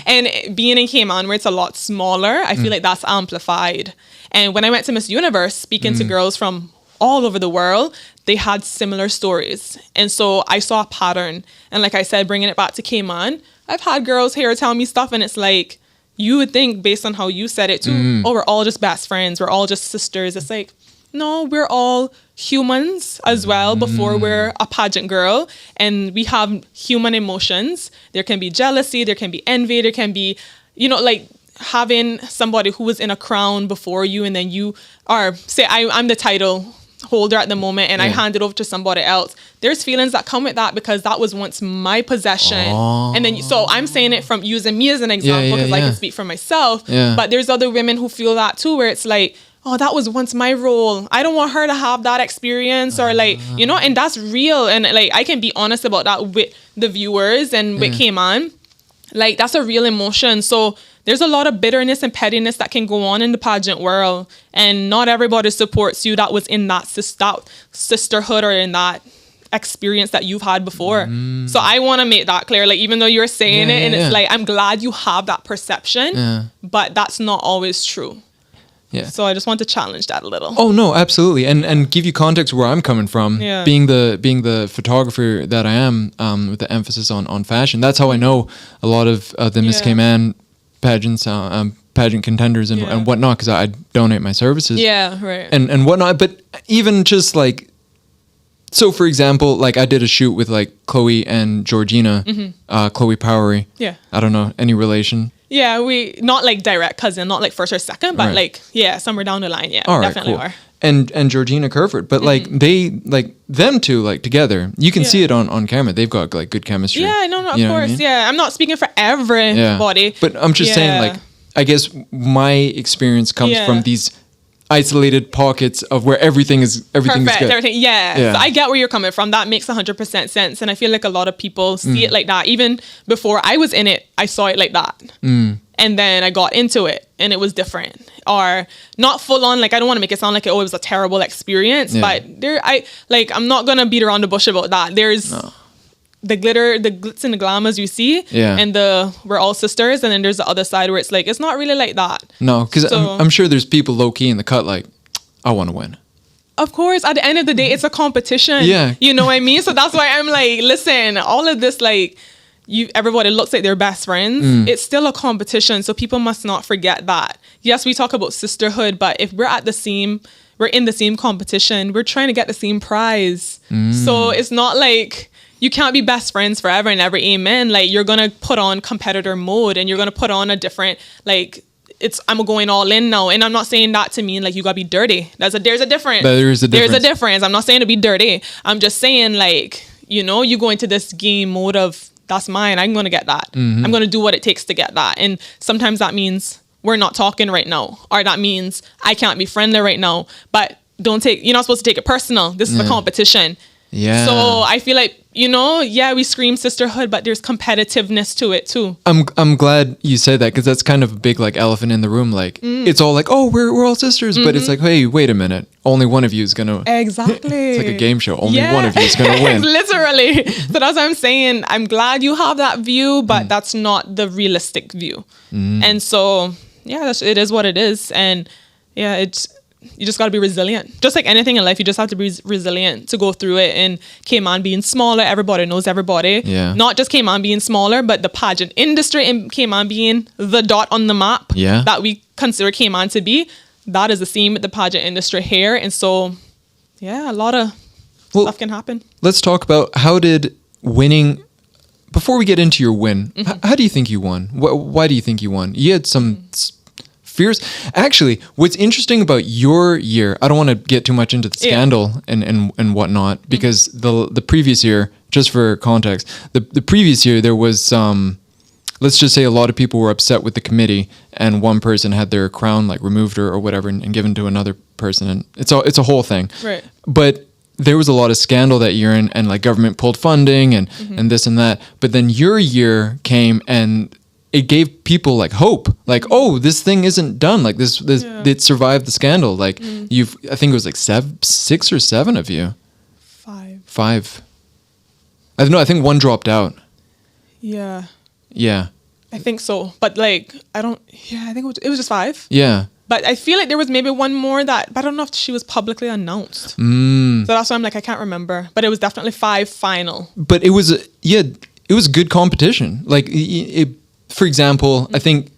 And being in Cayman, where it's a lot smaller, I feel like that's amplified. And when I went to Miss Universe, speaking to girls from all over the world, they had similar stories. And so I saw a pattern. And like I said, bringing it back to Cayman, I've had girls here tell me stuff, and it's like, you would think based on how you said it too, oh, we're all just best friends, we're all just sisters. It's like, no, we're all humans as well before we're a pageant girl, and we have human emotions. There can be jealousy, there can be envy, there can be, having somebody who was in a crown before you, and then you are, say I'm the title holder at the moment, and I hand it over to somebody else. There's feelings that come with that, because that was once my possession. And then so I'm saying it from using me as an example, because I can speak for myself. But there's other women who feel that too, where it's like, oh, that was once my role, I don't want her to have that experience, or and that's real. And I can be honest about that with the viewers and what came on. That's a real emotion. So there's a lot of bitterness and pettiness that can go on in the pageant world, and not everybody supports you that was in that sisterhood or in that experience that you've had before. So I want to make that clear. Even though you're saying it, and it's I'm glad you have that perception, but that's not always true. Yeah. So I just want to challenge that a little. Oh no, absolutely, and give you context where I'm coming from. Yeah. Being the photographer that I am, with the emphasis on fashion. That's how I know a lot of the Miss Cayman pageants, pageant contenders and whatnot, because I donate my services. Yeah, right. And whatnot. But even just so for example, I did a shoot with Chloe and Georgina, Chloe Powery. Yeah. I don't know, any relation? Yeah, we not like direct cousin, not like first or second, but Right. like somewhere down the line. Yeah, All right, definitely cool. are. And Georgina Kerford, but like they like them two like together. You can see it on camera. They've got like good chemistry. Yeah, no, of You know what I course. mean? Yeah, I'm not speaking for everybody. But I'm just saying, like, I guess my experience comes from these isolated pockets of where everything is Perfect, good. everything. Yeah. So I get where you're coming from. That makes 100% sense. And I feel like a lot of people see it like that. Even before I was in it, I saw it like that. And then I got into it and it was different. Or not full on, like I don't want to make it sound like it was a terrible experience, but I'm not gonna beat around the bush about that. There's the glitter, the glitz and the glamours you see, and we're all sisters, and then there's the other side where it's like it's not really like that. No, because I'm sure there's people low key in the cut like, I want to win. Of course, at the end of the day, it's a competition. Yeah, you know what I mean. So that's why I'm like, listen, all of this like. Everybody looks like they're best friends. It's still a competition, so people must not forget that. Yes, we talk about sisterhood, but if we're in the same competition, we're trying to get the same prize. So it's not like you can't be best friends forever and ever. Amen. Like you're gonna put on competitor mode, and you're gonna put on a different like. I'm going all in now, and I'm not saying that to mean like you gotta be dirty. There's a difference. There's a difference. I'm not saying to be dirty. I'm just saying like you go into this game mode of. That's mine. I'm going to get that. I'm going to do what it takes to get that. And sometimes that means we're not talking right now. Or that means I can't be friendly right now. But you're not supposed to take it personal. This is a competition. Yeah. So I feel like, we scream sisterhood, but there's competitiveness to it too. I'm glad you said that because that's kind of a big like elephant in the room. Like it's all like, oh, we're all sisters, but it's like, hey, wait a minute. Only one of you is gonna. Exactly. It's like a game show. Only one of you is gonna win. Literally. So that's what I'm saying. I'm glad you have that view, but that's not the realistic view. And so it is what it is. And you just got to be resilient. Just like anything in life, you just have to be resilient to go through it. And Cayman being smaller, everybody knows everybody. Yeah. Not just Cayman being smaller, but the pageant industry and Cayman being the dot on the map that we consider Cayman to be. That is the same with the pageant industry here. And so, a lot of stuff can happen. Let's talk about how did winning... Before we get into your win, how do you think you won? Why do you think you won? You had some... fears. Actually, what's interesting about your year, I don't want to get too much into the scandal and whatnot, because the previous year, just for context, the previous year there was let's just say a lot of people were upset with the committee, and one person had their crown like removed or whatever and given to another person, and it's a whole thing. Right. But there was a lot of scandal that year, and like government pulled funding and this and that. But then your year came and it gave people like hope, like, oh, this thing isn't done. Like this it survived the scandal. Like I think it was like 6 or 7 of you. 5. I don't know. I think one dropped out. Yeah. Yeah. I think so. But like, I think it was just 5. Yeah. But I feel like there was maybe one more but I don't know if she was publicly announced. So that's why I'm like, I can't remember. But it was definitely 5 final. But it was, it was good competition. Like, for example, I think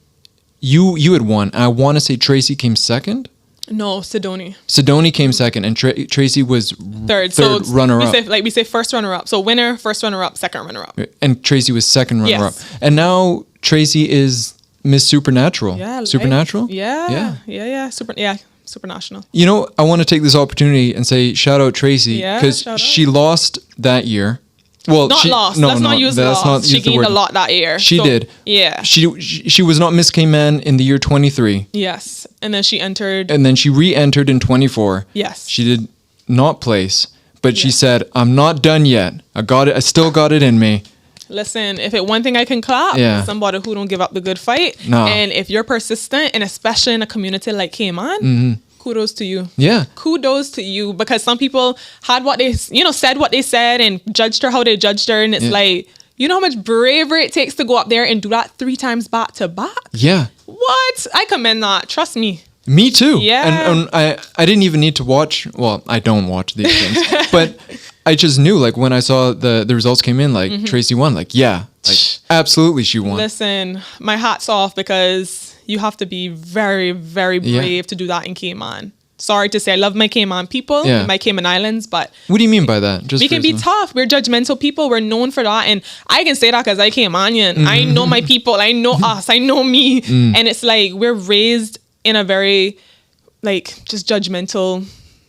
you had won. I want to say Tracy came second. No, Sidoni. Sidoni came second, and Tracy was third runner-up. We say first runner-up. So winner, first runner-up, second runner-up. And Tracy was second runner-up. And now Tracy is Miss Supernatural. Yeah. Supernatural? Yeah. Supernational. You know, I want to take this opportunity and say shout out Tracy, because she lost that year. Well, lost. Let's not use lost. She gained a lot that year. She did. Yeah. She was not Miss Cayman in the year 23. Yes. And then she entered. And then she re-entered in 24. Yes. She did not place, but she said, I'm not done yet. I got it. I still got it in me. Listen, if it one thing I can clap, somebody who don't give up the good fight. No. And if you're persistent, and especially in a community like Cayman, kudos to you. Yeah. Kudos to you, because some people had what they, said what they said and judged her how they judged her. And it's like, you know how much bravery it takes to go up there and do that 3 times back to back? Yeah. What? I commend that. Trust me. Me too. Yeah. And I didn't even need to watch. Well, I don't watch these things, but I just knew, like, when I saw the results came in, like, Tracy won. Like, absolutely she won. Listen, my hat's off, because you have to be very, very brave to do that in Cayman. sorry to say, I love my Cayman people, my Cayman Islands, but what do you mean by that? Just we can be tough. We're judgmental people. We're known for that. And I can say that because I Caymanian. I know my people. I know us. I know me. And it's like, we're raised in a very like just judgmental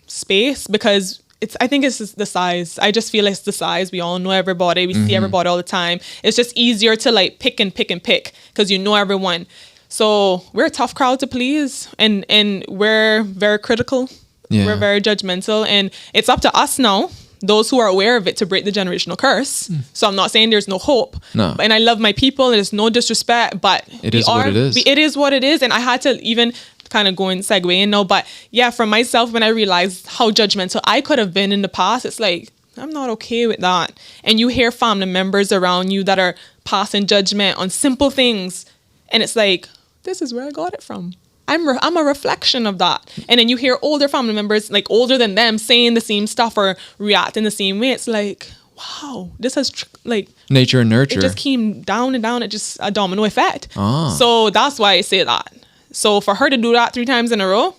space because I think it's just the size. I just feel like it's the size. We all know everybody. We see everybody all the time. It's just easier to like pick because you know everyone. So we're a tough crowd to please, and we're very critical. Yeah. We're very judgmental, and it's up to us now, those who are aware of it, to break the generational curse. So I'm not saying there's no hope. No. And I love my people, and there's no disrespect, but it is what it is. It is what it is, and I had to even kind of go and segue in now. But yeah, for myself, when I realized how judgmental I could have been in the past, it's like, I'm not okay with that. And you hear family members around you that are passing judgment on simple things, and it's like, this is where I got it from. I'm a reflection of that. And then you hear older family members, like older than them, saying the same stuff or reacting the same way. It's like, wow, this has like nature and nurture. It just came down and down. It just a domino effect. So that's why I say that. So for her to do that 3 times in a row,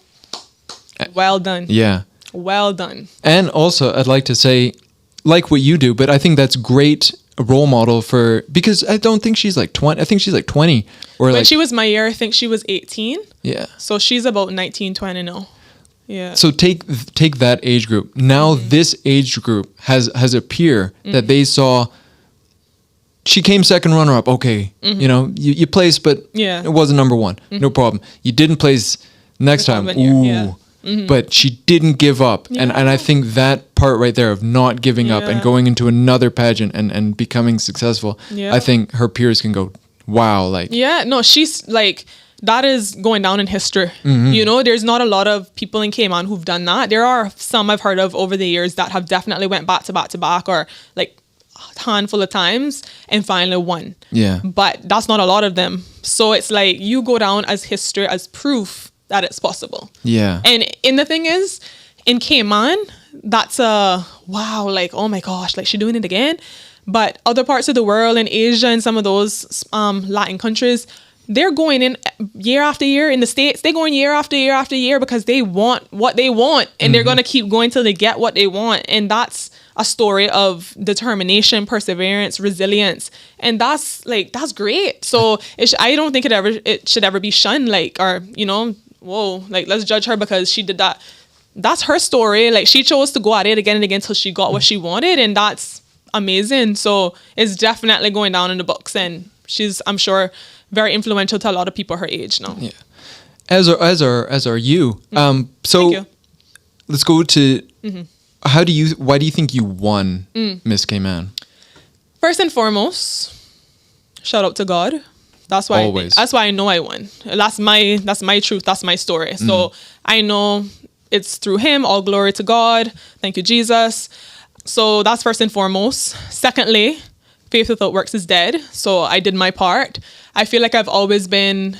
well done. Yeah. Well done. And also, I'd like to say, like what you do, but I think that's great role model for, because I don't think she's like 20. I think she's like 20 or when like she was my year, I think she was 18. Yeah. So she's about 19, 20 now. Yeah. So take that age group. Now this age group has a peer that they saw. She came second runner up. Okay. You know, you placed, but it wasn't number one. No problem. You didn't place next time. Ooh. But she didn't give up. And I think that part right there of not giving up and going into another pageant and becoming successful, I think her peers can go, wow. Like, yeah, no, she's like, that is going down in history. You know, there's not a lot of people in Cayman who've done that. There are some I've heard of over the years that have definitely went back to back or like a handful of times and finally won. Yeah. But that's not a lot of them. So it's like, you go down as history, as proof that it's possible. Yeah. And the thing is, in Cayman, that's a wow, like, oh my gosh, like she's doing it again. But other parts of the world, in Asia and some of those Latin countries, they're going in year after year. In the States, they're going year after year after year because they want what they want, and they're going to keep going till they get what they want. And that's a story of determination, perseverance, resilience. And that's great. So I don't think it should ever be shunned, like, or, you know, whoa, like, let's judge her because she did that. That's her story. Like, she chose to go at it again and again till she got what she wanted, and that's amazing. So it's definitely going down in the books, and she's, I'm sure, very influential to a lot of people her age now. Yeah. As are you. So you. Let's go to why do you think you won Miss Cayman? First and foremost, shout out to God. That's why always. That's why I know I won. That's my truth. That's my story. So I know it's through him. All glory to God. Thank you, Jesus. So that's first and foremost. Secondly, faith without works is dead. So I did my part. I feel like I've always been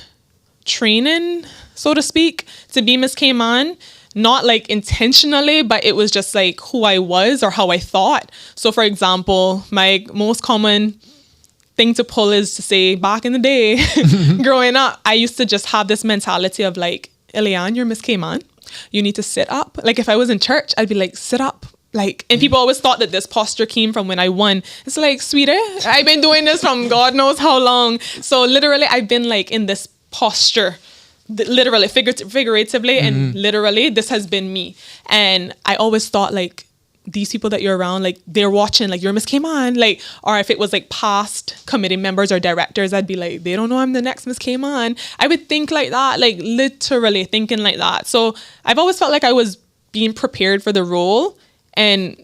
training, so to speak, to be Miss Cayman. Not like intentionally, but it was just like who I was or how I thought. So for example, my most common thing to pull is to say, back in the day, growing up, I used to just have this mentality of like, Ileann, you're Miss Cayman. You need to sit up. Like if I was in church, I'd be like, sit up. Like, and people always thought that this posture came from when I won. It's like, sweetie, I've been doing this from God knows how long. So literally, I've been like in this posture, literally, figuratively, and literally, this has been me. And I always thought like, these people that you're around, like they're watching, like you're Miss Cayman, like, or if it was like past committee members or directors, I'd be like, they don't know I'm the next Miss Cayman. I would think like that, like literally thinking like that. So I've always felt like I was being prepared for the role, and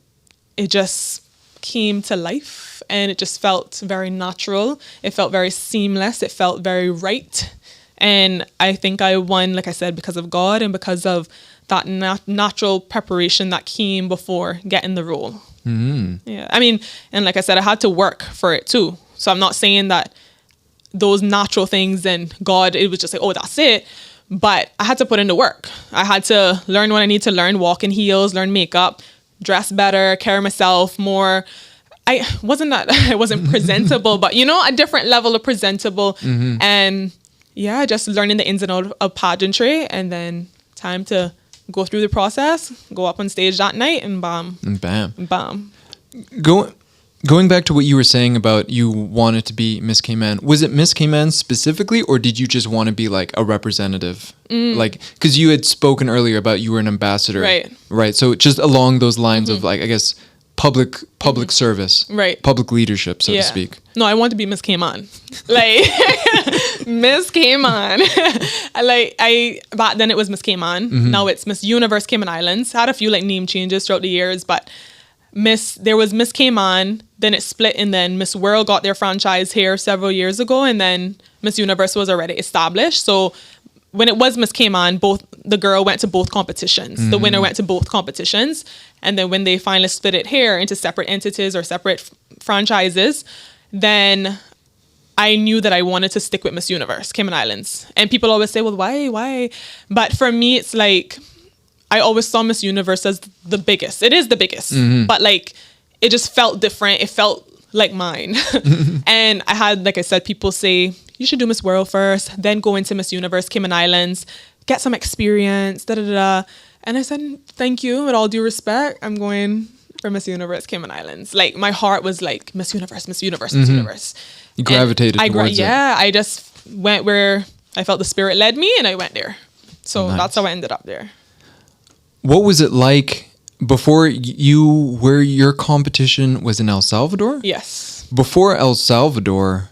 it just came to life, and it just felt very natural. It felt very seamless. It felt very right. And I think I won, like I said, because of God and because of that natural preparation that came before getting the role. Yeah, I mean, and like I said, I had to work for it too. So I'm not saying that those natural things and God, it was just like, oh, that's it. But I had to put in the work. I had to learn what I need to learn, walk in heels, learn makeup, dress better, carry myself more. I wasn't presentable, but you know, a different level of presentable. And yeah, just learning the ins and outs of pageantry, and then time to go through the process, go up on stage that night, and bam, And bam. bam. Going back to what you were saying about you wanted to be Miss Cayman, was it Miss Cayman specifically, or did you just want to be like a representative? Like, because you had spoken earlier about you were an ambassador. Right. So just along those lines of like, I guess, public service. Right. Public leadership, so to speak. No, I want to be Miss Cayman. Like, Miss Cayman. Back then it was Miss Cayman. Now it's Miss Universe Cayman Islands. I had a few like name changes throughout the years, but there was Miss Cayman, then it split, and then Miss World got their franchise here several years ago, and then Miss Universe was already established. So when it was Miss Cayman, the girl went to both competitions. The winner went to both competitions. And then when they finally split it here into separate entities or separate franchises, then I knew that I wanted to stick with Miss Universe Cayman Islands. And people always say, well, why? But for me, it's like, I always saw Miss Universe as the biggest. It is the biggest, but like, it just felt different. It felt like mine. And I had, like I said, people say, you should do Miss World first, then go into Miss Universe Cayman Islands, get some experience, And I said, thank you, with all due respect, I'm going for Miss Universe Cayman Islands. Like, my heart was like, Miss Universe, Miss Universe, Miss Universe. You gravitated towards it. Yeah, I just went where I felt the spirit led me, and I went there. So Nice. that's how I ended up there. What was it like before where your competition was in El Salvador? Yes. Before El Salvador,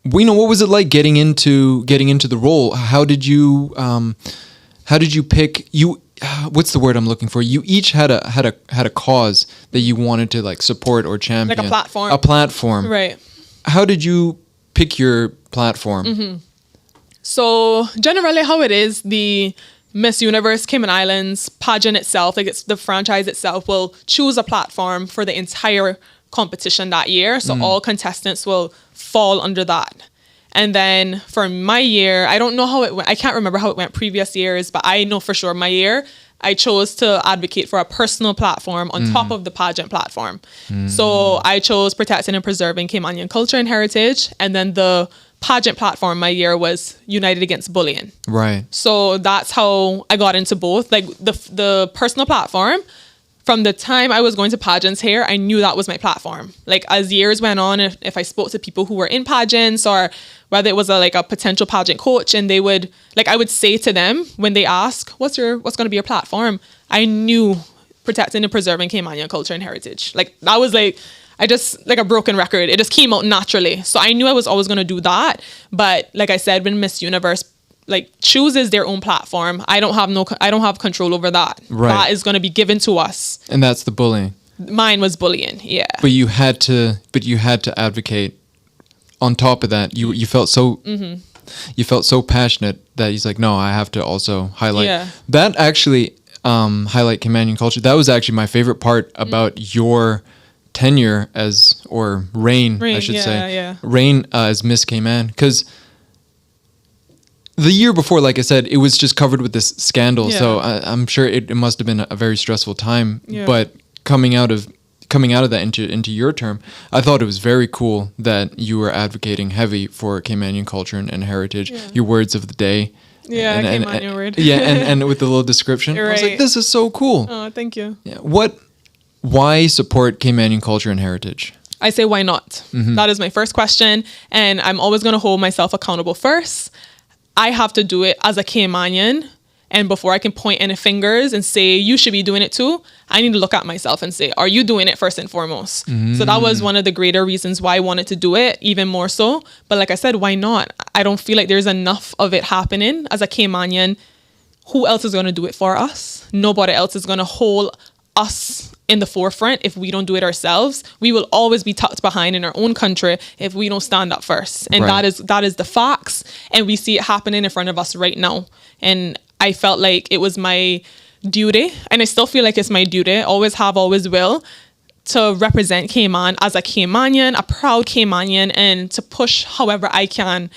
what was it like getting into the role? How did you pick you? What's the word I'm looking for? You each had a cause that you wanted to like support or champion. Like a platform. A platform. Right. How did you pick your platform? So generally how it is, the Miss Universe Cayman Islands pageant itself, like it's the franchise itself, will choose a platform for the entire competition that year. So all contestants will fall under that. And then for my year, I don't know how it went. I can't remember how it went previous years, but I know for sure my year, I chose to advocate for a personal platform on top of the pageant platform. So I chose protecting and preserving Caymanian culture and heritage. And then the pageant platform my year was United Against Bullying. Right. So that's how I got into both. Like the personal platform, from the time I was going to pageants here, I knew that was my platform. Like as years went on, if I spoke to people who were in pageants, or whether it was a potential pageant coach, and they would, like, I would say to them when they ask, what's going to be your platform? I knew protecting and preserving Caymanian culture and heritage. Like that was like, I just, like a broken record. It just came out naturally. So I knew I was always going to do that. But like I said, when Miss Universe chooses their own platform, I don't have control over that. Right. That is going to be given to us. And that's the bullying. Mine was bullying. Yeah. But you had to advocate. On top of that, you felt so you felt so passionate that he's like, no, I have to also highlight that. Actually, highlight Caymanian culture. That was actually my favorite part about your tenure reign, I should say. Reign as Miss Cayman, because the year before, like I said, it was just covered with this scandal. Yeah. So I'm sure it must have been a very stressful time. Yeah. But coming out of that into your term, I thought it was very cool that you were advocating heavy for Caymanian culture and heritage. Yeah. Your words of the day. Yeah, Caymanian word. Yeah, and with the little description. You're I was right. like, this is so cool. Oh, thank you. Yeah. Why support Caymanian culture and heritage? I say, why not? That is my first question. And I'm always going to hold myself accountable first. I have to do it as a Caymanian. And before I can point any fingers and say, you should be doing it too, I need to look at myself and say, are you doing it first and foremost? So that was one of the greater reasons why I wanted to do it, even more so. But like I said, why not? I don't feel like there's enough of it happening as a Caymanian. Who else is going to do it for us? Nobody else is going to hold us in the forefront if we don't do it ourselves. We will always be tucked behind in our own country if we don't stand up first. And Right. that is the facts. And we see it happening in front of us right now. And I felt like it was my duty, and I still feel like it's my duty, always have, always will, to represent Cayman as a Caymanian, a proud Caymanian, and to push however I can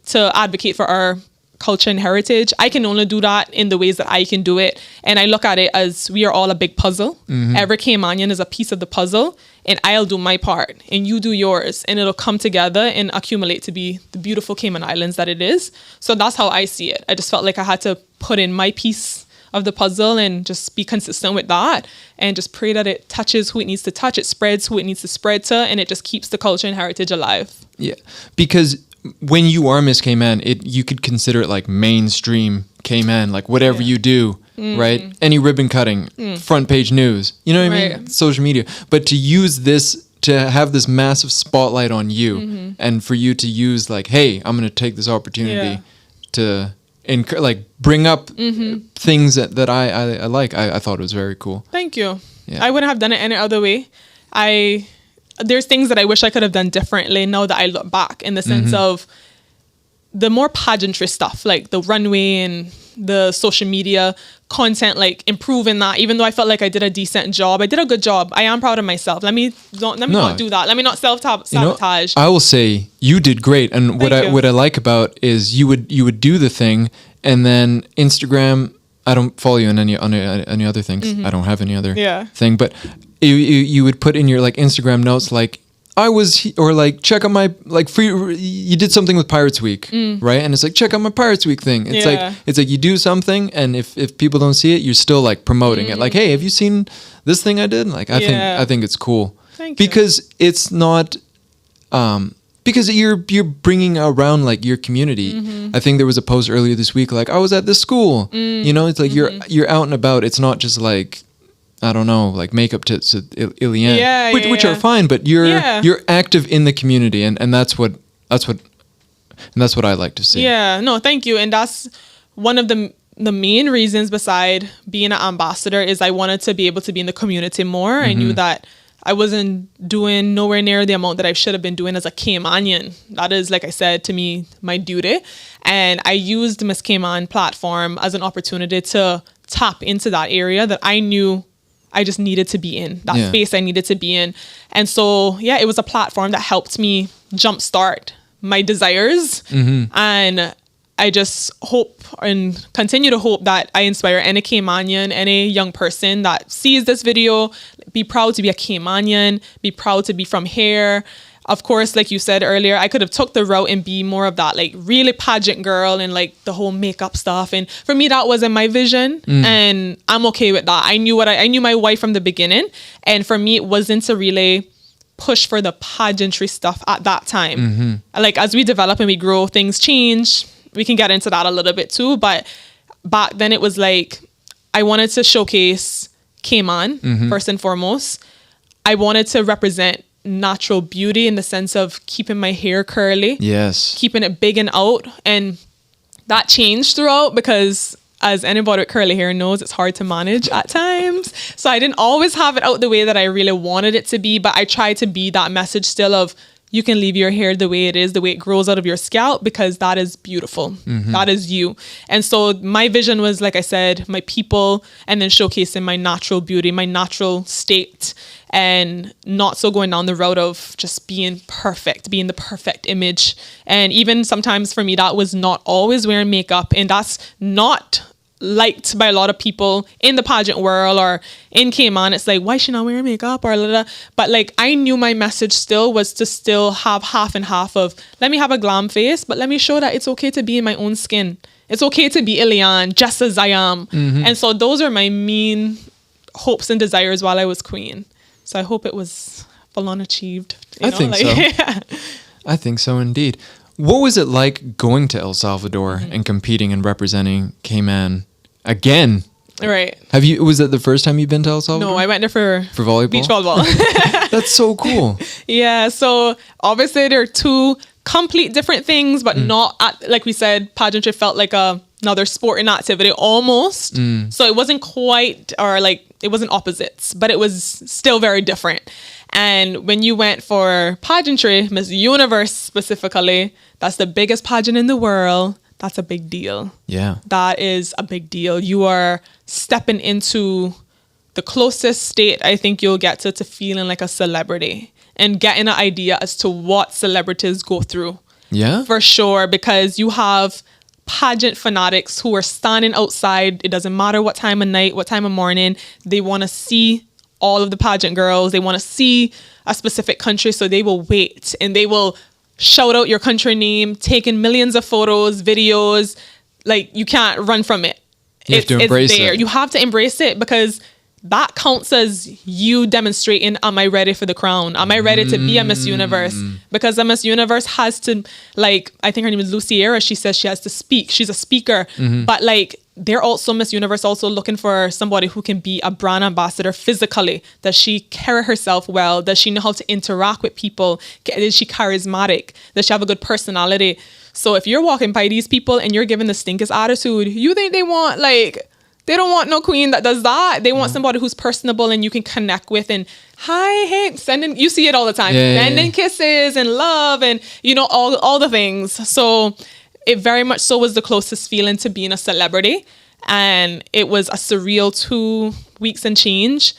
to advocate for our culture and heritage. I can only do that in the ways that I can do it. And I look at it as we are all a big puzzle. Every Caymanian is a piece of the puzzle, and I'll do my part and you do yours, and it'll come together and accumulate to be the beautiful Cayman Islands that it is. So that's how I see it. I just felt like I had to put in my piece of the puzzle and just be consistent with that and just pray that it touches who it needs to touch, it spreads who it needs to spread to, and it just keeps the culture and heritage alive. Yeah, because when you are Miss Cayman, you could consider it like mainstream Cayman, like whatever you do, right? Any ribbon cutting, front page news, you know what I mean? Social media. But to use this, to have this massive spotlight on you, and for you to use like, hey, I'm going to take this opportunity to bring up things that I like. I thought it was very cool. Thank you. Yeah. I wouldn't have done it any other way. There's things that I wish I could have done differently now that I look back, in the sense of the more pageantry stuff, like the runway and the social media content, like improving that. Even though I felt like I did a decent job, I did a good job. I am proud of myself. Let me not do that. Let me not self-sabotage. I will say you did great, and what I like about is you would do the thing, and then Instagram. I don't follow you on any other things. I don't have any other thing, but you would put in your like Instagram notes like or like check out my like free. You did something with Pirates Week, right? And it's like check out my Pirates Week thing. It's like you do something, and if people don't see it, you're still like promoting it. Like, hey, have you seen this thing I did? Like, I think it's cool. Thank you. Because it's not. Because you're bringing around like your community. I think there was a post earlier this week like I was at this school. You know, it's like you're out and about. It's not just like, I don't know, like makeup tips at Ileann, which are fine, but you're active in the community, and that's what I like to see. Yeah, no, thank you. And that's one of the main reasons beside being an ambassador is I wanted to be able to be in the community more. I knew that I wasn't doing nowhere near the amount that I should have been doing as a Caymanian. That is, like I said, to me, my duty. And I used the Miss Cayman platform as an opportunity to tap into that area that I knew I just needed to be in, that space I needed to be in. And so, it was a platform that helped me jumpstart my desires. And I just hope and continue to hope that I inspire any Caymanian, any young person that sees this video, be proud to be a Caymanian, be proud to be from here. Of course, like you said earlier, I could have took the route and be more of that like really pageant girl and like the whole makeup stuff. And for me, that wasn't my vision, and I'm okay with that. I knew my wife from the beginning, and for me, it wasn't to really push for the pageantry stuff at that time. Like as we develop and we grow, things change. We can get into that a little bit too, but back then it was like I wanted to showcase Cayman first and foremost. I wanted to represent natural beauty in the sense of keeping my hair curly, keeping it big and out, and that changed throughout because as anybody with curly hair knows, it's hard to manage at times. So I didn't always have it out the way that I really wanted it to be, but I tried to be that message still of you can leave your hair the way it is, the way it grows out of your scalp, because that is beautiful. That is you. And so my vision was, like I said, my people, and then showcasing my natural beauty, my natural state, and not so going down the road of just being perfect, being the perfect image. And even sometimes for me, that was not always wearing makeup. And that's not liked by a lot of people in the pageant world or in Cayman. It's like, why is she not wearing makeup? Or blah, blah. But like, I knew my message still was to still have half and half of, let me have a glam face, but let me show that it's okay to be in my own skin. It's okay to be Ileann just as I am. And so those are my main hopes and desires while I was queen. So I hope it was full on achieved. I think so. I think so indeed. What was it like going to El Salvador and competing and representing Cayman again? Right. Was that the first time you've been to El Salvador? No, I went there for volleyball? Beach volleyball. That's so cool. Yeah. So obviously there are two complete different things, but not like we said, pageantry felt like another sporting activity almost. So it wasn't quite, or like it wasn't opposites, but it was still very different. And when you went for pageantry, Miss Universe specifically, that's the biggest pageant in the world. That's a big deal. Yeah. That is a big deal. You are stepping into the closest state I think you'll get to feeling like a celebrity and getting an idea as to what celebrities go through. Yeah. For sure, because you have pageant fanatics who are standing outside. It doesn't matter what time of night, what time of morning. They want to see all of the pageant girls. They want to see a specific country, so they will wait and they will shout out your country name, taking millions of photos, videos. Like, you can't run from it. You have to embrace it. You have to embrace it, because that counts as you demonstrating, am I ready for the crown? Am I ready to be a Miss Universe? Because a Miss Universe has to, like, I think her name is Luciera. She says she has to speak. She's a speaker. But like, they're also Miss Universe also looking for somebody who can be a brand ambassador physically. Does she carry herself well? Does she know how to interact with people? Is she charismatic? Does she have a good personality? So if you're walking by these people and you're giving the stinkest attitude, you think they want, like, they don't want no queen that does that. They want somebody who's personable and you can connect with, and hi, hey, sending, you see it all the time, sending kisses and love and, you know, all the things. So it very much so was the closest feeling to being a celebrity. And it was a surreal 2 weeks and change,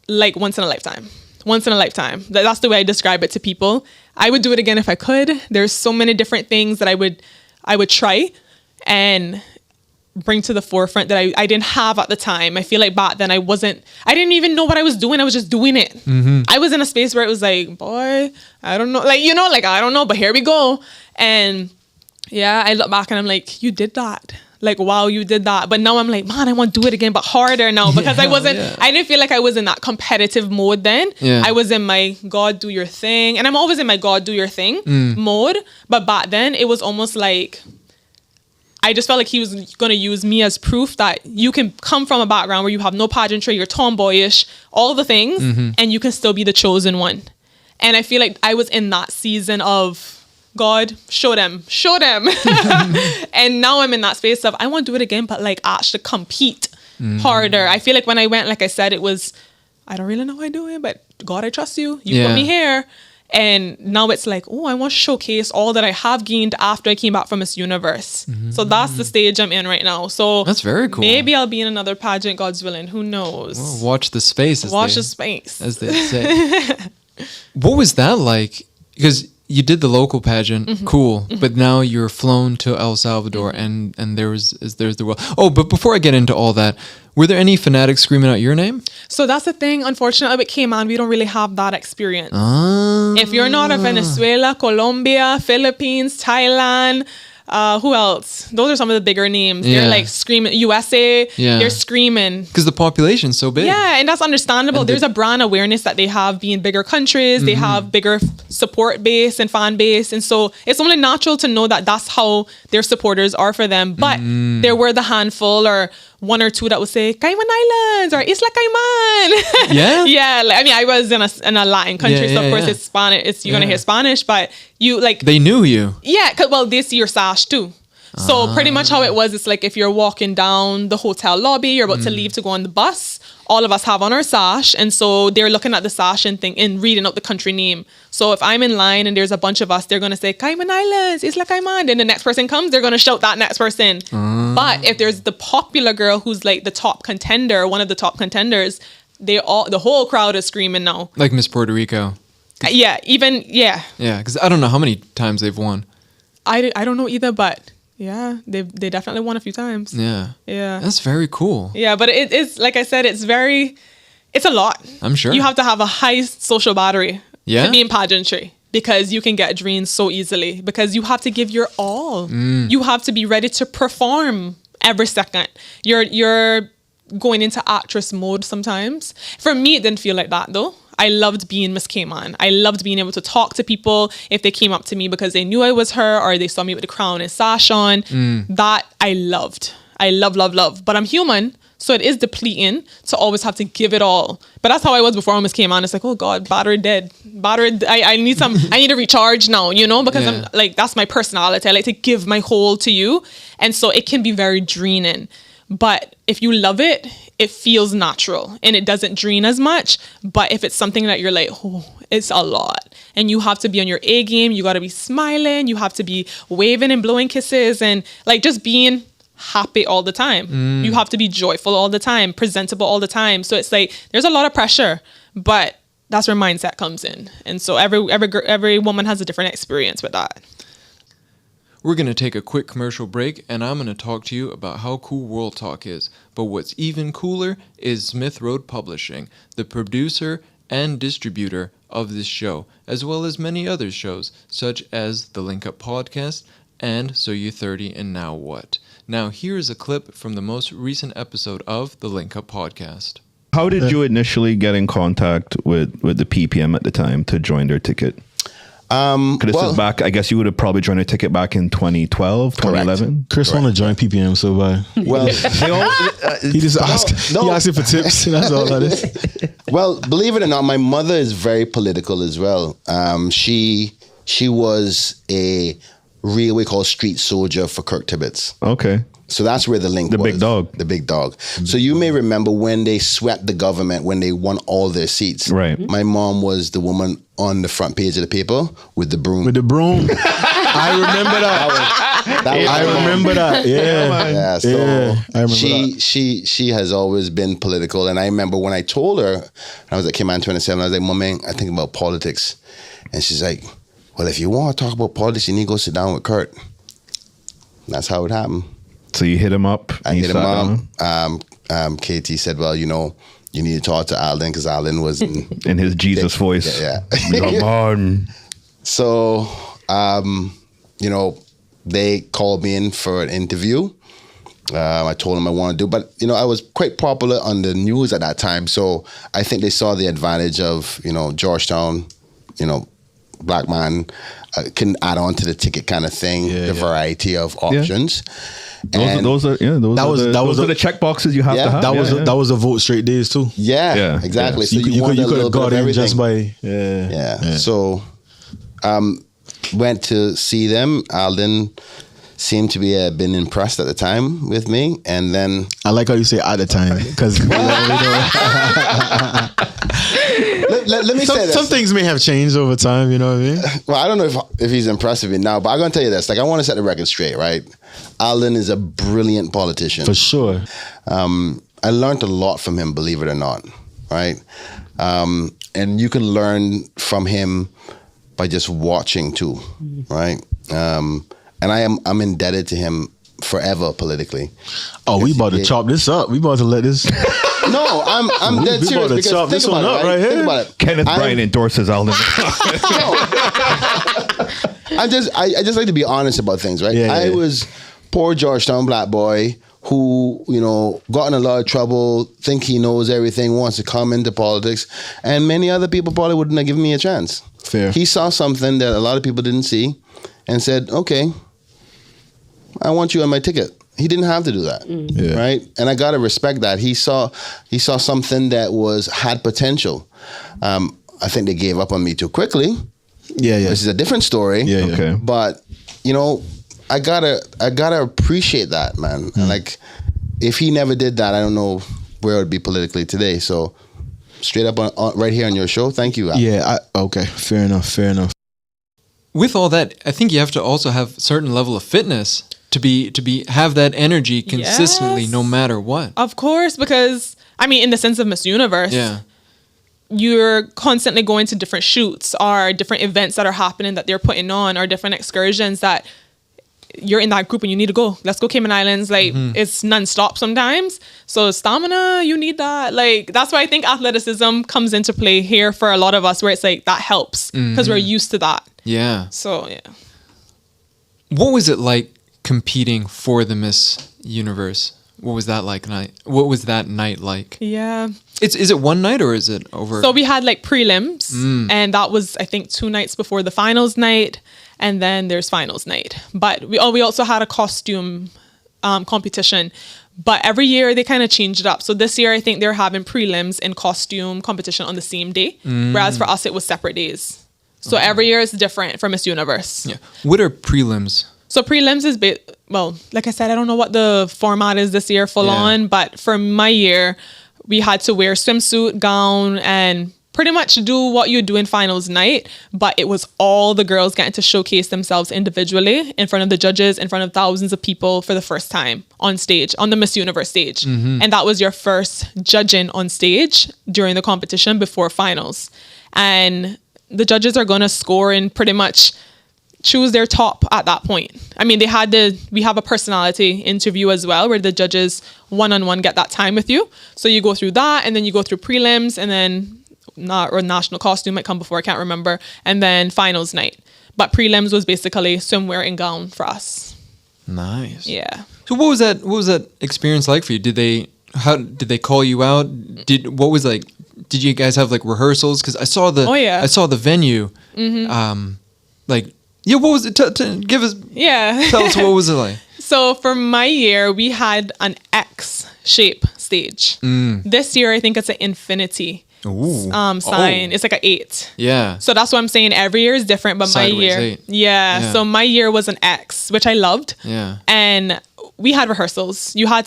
like once in a lifetime. Once in a lifetime. That's the way I describe it to people. I would do it again if I could. There's so many different things that I would try and bring to the forefront that I didn't have at the time. I feel like back then I didn't even know what I was doing. I was just doing it. I was in a space where it was like, boy, I don't know. Like, you know, like, I don't know, but here we go. And yeah, I look back and I'm like, you did that. Like, wow, you did that. But now I'm like, man, I want to do it again, but harder now, because I didn't feel like I was in that competitive mode then. I was in my God, do your thing. And I'm always in my God, do your thing mode. But back then it was almost like, I just felt like he was going to use me as proof that you can come from a background where you have no pageantry, you're tomboyish, all the things, and you can still be the chosen one. And I feel like I was in that season of, God, show them. And now I'm in that space of, I want to do it again, but like actually compete harder. I feel like when I went, like I said, it was, I don't really know how I do it, but God, I trust you. You put me here. And now it's like, oh, I want to showcase all that I have gained after I came back from Miss Universe. So that's the stage I'm in right now. So that's very cool. Maybe I'll be in another pageant, God's willing. Who knows? Well, watch the space. Watch the space. As they say. What was that like? Because you did the local pageant, cool, but now you're flown to El Salvador, and there's the world. Oh, but before I get into all that, were there any fanatics screaming out your name? So that's the thing. Unfortunately, with Cayman, we don't really have that experience. If you're not a Venezuela, Colombia, Philippines, Thailand, who else? Those are some of the bigger names. They're like screaming. USA, they're screaming. Because the population's so big. Yeah, and that's understandable. And there's a brand awareness that they have being bigger countries. They have bigger support base and fan base. And so it's only natural to know that that's how their supporters are for them. But there were the handful or one or two that would say Cayman Islands or Isla Cayman. Yeah. Yeah. Like, I mean, I was in a Latin country, so of course it's Spanish. You're gonna hear Spanish, but you like they knew you. Yeah, well, they see your sash too. So pretty much how it was, it's like if you're walking down the hotel lobby, you're about to leave to go on the bus. All of us have on our sash, and so they're looking at the sash and reading out the country name. So if I'm in line and there's a bunch of us, they're gonna say Cayman Islands, Isla Cayman. Then the next person comes, they're gonna shout that next person. But if there's the popular girl who's like the top contender, one of the top contenders, the whole crowd is screaming now. Like Miss Puerto Rico. Yeah, Yeah, because I don't know how many times they've won. I don't know either, but yeah, they definitely won a few times. Yeah. That's very cool. Yeah, but it's like I said, it's a lot. I'm sure. You have to have a high social battery to be in pageantry, because you can get drained so easily, because you have to give your all. You have to be ready to perform every second. You're going into actress mode sometimes. For me, it didn't feel like that though. I loved being Miss Cayman. I loved being able to talk to people if they came up to me because they knew I was her or they saw me with the crown and sash on. That I loved. I love. But I'm human, so it is depleting to always have to give it all. But that's how I was before I Miss Cayman. It's like, oh God, battery dead. I need to recharge now, you know, because I'm like, that's my personality. I like to give my whole to you. And so it can be very draining. But if you love it, it feels natural and it doesn't drain as much. But if it's something that you're like, oh, it's a lot, and you have to be on your A game, you got to be smiling, you have to be waving and blowing kisses and like just being happy all the time. You have to be joyful all the time, presentable all the time. So it's like, there's a lot of pressure, but that's where mindset comes in. And so every woman has a different experience with that. We're going to take a quick commercial break, and I'm going to talk to you about how cool World Talk is. But what's even cooler is Smith Road Publishing, the producer and distributor of this show, as well as many other shows, such as the Link Up Podcast and So You 30 and Now What. Now, here's a clip from the most recent episode of the Link Up Podcast. How did you initially get in contact with the PPM at the time to join their ticket? Because this is back, I guess you would have probably joined a ticket back in 2012, 2011. Chris want to join PPM, so bye. Well, He just asked. no. He asking for tips. That's all that is. well, believe it or not, my mother is very political as well. She was a real, we call street soldier for Kirk Tibbetts. Okay. So that's where the link The was. big dog. The big dog. So you may remember when they swept the government, when they won all their seats. Right. My mom was the woman on the front page of the paper with the broom. With the broom. I remember that. I remember that. Yeah. Yeah, so Yeah, I remember that. she has always been political. And I remember when I told her, I was at K-Man 27, I was like, Mommy, I think about politics. And she's like, well, if you want to talk about politics, you need to go sit down with Kurt. That's how it happened. So you hit him up. I and you hit him sat up. Katie said, well, you need to talk to Alden because Alden was down in his Jesus voice. Yeah. Come on. So, they called me in for an interview. I told them I want to do, but I was quite popular on the news at that time. So I think they saw the advantage of, Georgetown, black man can add on to the ticket kind of thing, variety of options. Those are the check boxes you have to have. That was a vote straight days too. Yeah, exactly. Yeah. So you wanted a could little have bit of got in everything. just by So, went to see them. Alden seemed to been impressed at the time with me, and then I like how you say at the time because let me say this. some things may have changed over time. You know what I mean? Well, I don't know if he's impressed with me now, but I'm going to tell you this. Like, I want to set the record straight, right? Alden is a brilliant politician. For sure. I learned a lot from him, believe it or not, right? And you can learn from him by just watching too, right? And I'm indebted to him forever politically. Oh, we about to chop this up. We about to let this. No, I'm dead we serious about to because chop think this one about it, up right Think here. about it. Kenneth Bryan endorses Alden. I just like to be honest about things, right? Yeah, I yeah. was poor Georgetown black boy who, got in a lot of trouble, think he knows everything, wants to come into politics, and many other people probably wouldn't have given me a chance. Fair. He saw something that a lot of people didn't see and said, okay, I want you on my ticket. He didn't have to do that, right? And I gotta respect that. He saw something that had potential. I think they gave up on me too quickly. Yeah. This is a different story. Yeah. Okay. But I gotta appreciate that, man. And like, if he never did that, I don't know where it would be politically today. So, straight up on right here on your show, thank you. Al. Yeah. Okay. Fair enough. With all that, I think you have to also have a certain level of fitness to have that energy consistently, Yes. no matter what. Of course, because in the sense of Miss Universe, Yeah. you're constantly going to different shoots or different events that are happening that they're putting on or different excursions that you're in that group and you need to go. Let's go Cayman Islands. Like, it's nonstop sometimes. So stamina, you need that. Like, that's why I think athleticism comes into play here for a lot of us, where it's like that helps because we're used to that. Yeah. So, yeah. What was it like competing for the Miss Universe? What was that What was that night like? Yeah. Is it one night or is it over? So we had like prelims, and that was, I think, 2 nights before the finals night, and then there's finals night. But we also had a costume competition. But every year they kind of changed it up. So this year I think they're having prelims and costume competition on the same day, whereas for us it was separate days. So every year is different for Miss Universe. Yeah. What are prelims? So prelims is, like I said, I don't know what the format is this year full on, but for my year, we had to wear swimsuit, gown, and pretty much do what you do in finals night, but it was all the girls getting to showcase themselves individually in front of the judges, in front of thousands of people for the first time on stage, on the Miss Universe stage. And that was your first judging on stage during the competition before finals. And the judges are going to score and pretty much choose their top at that point. We have a personality interview as well, where the judges one-on-one get that time with you. So you go through that, and then you go through prelims, and then national costume might come before, I can't remember, and then finals night. But prelims was basically swimwear and gown for us. Nice. Yeah. So what was that experience like for you? Did they call you out? Did you guys have like rehearsals? Because I saw the venue. What was it? Give us. Yeah. Tell us what was it like. So for my year, we had an X shape stage. This year, I think it's an infinity sign. It's like an 8. Yeah. So that's what I'm saying. Every year is different, but Sideways my year, 8. yeah. So my year was an X, which I loved. Yeah. And we had rehearsals. You have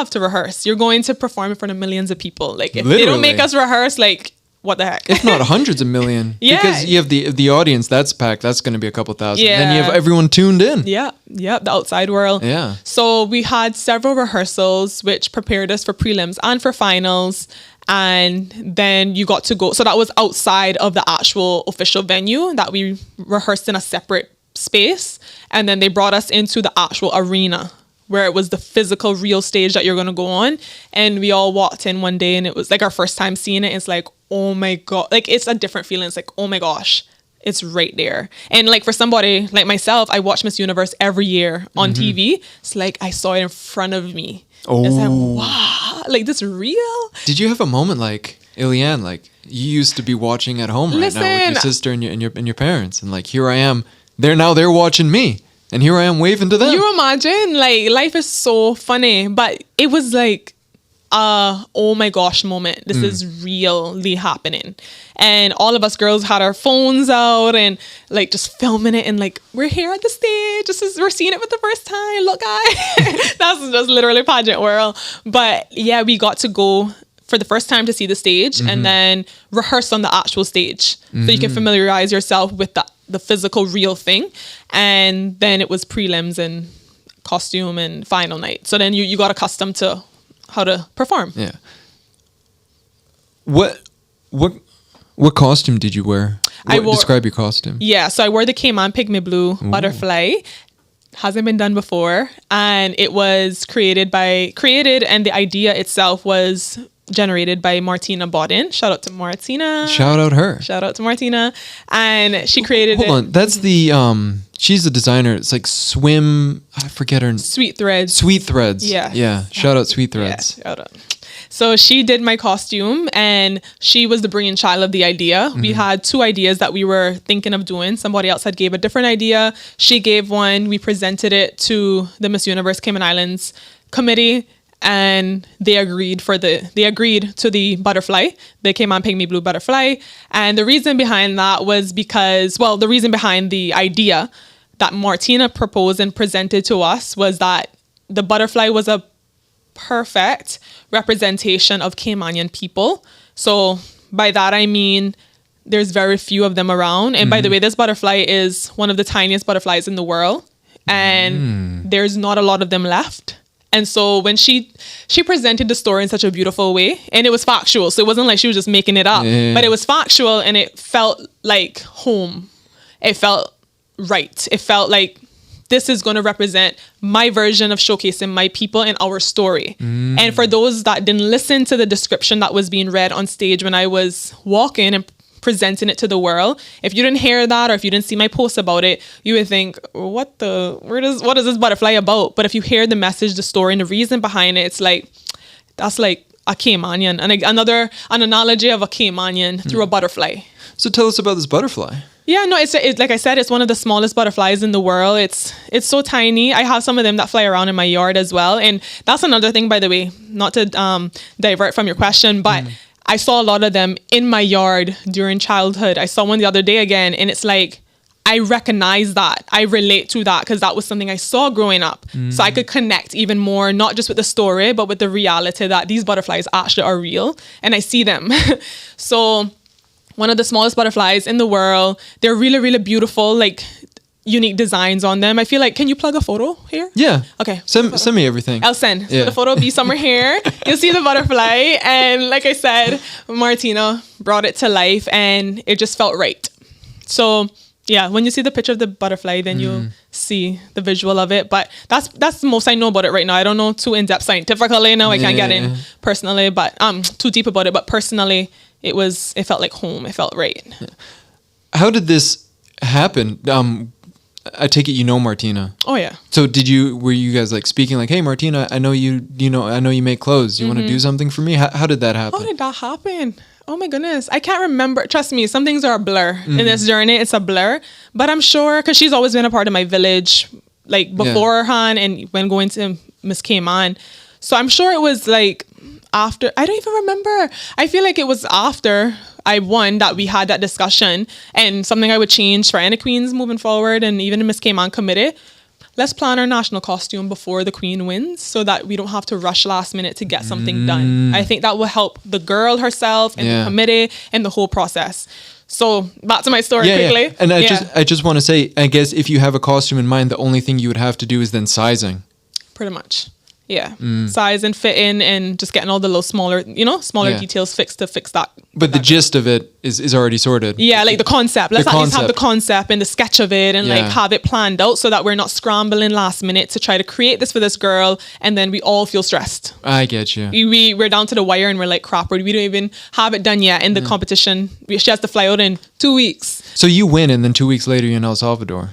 to rehearse. You're going to perform in front of millions of people. Like if they don't make us rehearse, like what the heck? If not hundreds of million. Yeah. Because you have the audience that's packed. That's going to be a couple thousand. Yeah. Then you have everyone tuned in. Yeah. The outside world. Yeah. So we had several rehearsals, which prepared us for prelims and for finals. And then you got to go. So that was outside of the actual official venue that we rehearsed in a separate space. And then they brought us into the actual arena, where it was the physical real stage that you're going to go on. And we all walked in one day and it was like our first time seeing it. It's like, oh my God, like it's a different feeling. It's like, oh my gosh, it's right there. And like for somebody like myself, I watch Miss Universe every year on TV. It's like, I saw it in front of me. Oh. It's like, wow, like this real? Did you have a moment like Ileann, like you used to be watching at home right now with your sister and your parents, and like here I am, they're watching me. And here I am waving to them. You imagine, like, life is so funny, but it was like, oh my gosh moment. This is really happening. And all of us girls had our phones out and like just filming it and like, we're here at the stage. We're seeing it for the first time. Look, guys. That's just literally pageant world. But yeah, we got to go for the first time to see the stage and then rehearse on the actual stage. So you can familiarize yourself with the physical real thing. And then it was prelims and costume and final night. So then you got accustomed to how to perform. Yeah. What costume did you wear? Describe your costume. Yeah, so I wore the Cayman Pygmy Blue butterfly. Hasn't been done before. And it was created and the idea itself was generated by Martina Bodden. Shout out to Martina. Shout out her. Shout out to Martina. And she created Hold on. That's the she's the designer. It's like I forget her. Sweet Threads. Sweet Threads. Yeah. Yeah. Shout out Sweet Threads. Yeah, shout out. So she did my costume and she was the brainchild of the idea. We had 2 ideas that we were thinking of doing. Somebody else had gave a different idea. She gave one. We presented it to the Miss Universe Cayman Islands committee. And they agreed to the butterfly. They came on Pygmy Blue butterfly. And the reason behind that was the reason behind the idea that Martina proposed and presented to us was that the butterfly was a perfect representation of Caymanian people. So by that, I mean, there's very few of them around. And by the way, this butterfly is one of the tiniest butterflies in the world. And there's not a lot of them left. And so when she presented the story in such a beautiful way, and it was factual, so it wasn't like she was just making it up, but it was factual and it felt like home. It felt right. It felt like this is going to represent my version of showcasing my people and our story. And for those that didn't listen to the description that was being read on stage when I was walking and presenting it to the world, if you didn't hear that or if you didn't see my post about it, you would think, what is this butterfly about? But if you hear the message, the story, and the reason behind it, it's like, that's like a Caymanian, and an analogy of a Caymanian through a butterfly. So tell us about this butterfly. Yeah, no, it's like I said, it's one of the smallest butterflies in the world. It's so tiny. I have some of them that fly around in my yard as well. And that's another thing, by the way, not to divert from your question, but I saw a lot of them in my yard during childhood. I saw one the other day again, and it's like, I recognize that. I relate to that because that was something I saw growing up. So I could connect even more, not just with the story, but with the reality that these butterflies actually are real and I see them. So one of the smallest butterflies in the world. They're really, really beautiful, like unique designs on them. I feel like, can you plug a photo here? Yeah. Okay. Send me everything. I'll send. Yeah. So the photo will be somewhere here. You'll see the butterfly. And like I said, Martina brought it to life and it just felt right. So yeah, when you see the picture of the butterfly, then you'll see the visual of it. But that's the most I know about it right now. I don't know too in-depth scientifically now. I can't get in personally, but too deep about it. But personally, it felt like home. It felt right. How did this happen? I take it you know Martina. Oh yeah. So were you guys like speaking like, hey Martina, I know I know you make clothes. You want to do something for me? How did that happen? How did that happen? Oh my goodness. I can't remember. Trust me, some things are a blur. In this journey, it's a blur. But I'm sure, because she's always been a part of my village, like beforehand and when going to Miss Cayman. So I'm sure it was like after, I don't even remember. I feel like it was after I won that we had that discussion, and something I would change for any queens moving forward, and even in Miss Cayman committee. Let's plan our national costume before the queen wins so that we don't have to rush last minute to get something done. I think that will help the girl herself and the committee and the whole process. So back to my story quickly. Yeah. And I just want to say, I guess if you have a costume in mind, the only thing you would have to do is then sizing. Pretty much. Yeah. Size and fit in and just getting all the little smaller details fixed to fix that. But the gist of it is already sorted. Yeah, like the concept. Let's at least have the concept and the sketch of it and like have it planned out so that we're not scrambling last minute to try to create this for this girl and then we all feel stressed. I get you. We're down to the wire and we're like, crap, we don't even have it done yet in the competition. She has to fly out in 2 weeks. So you win and then 2 weeks later you're in El Salvador.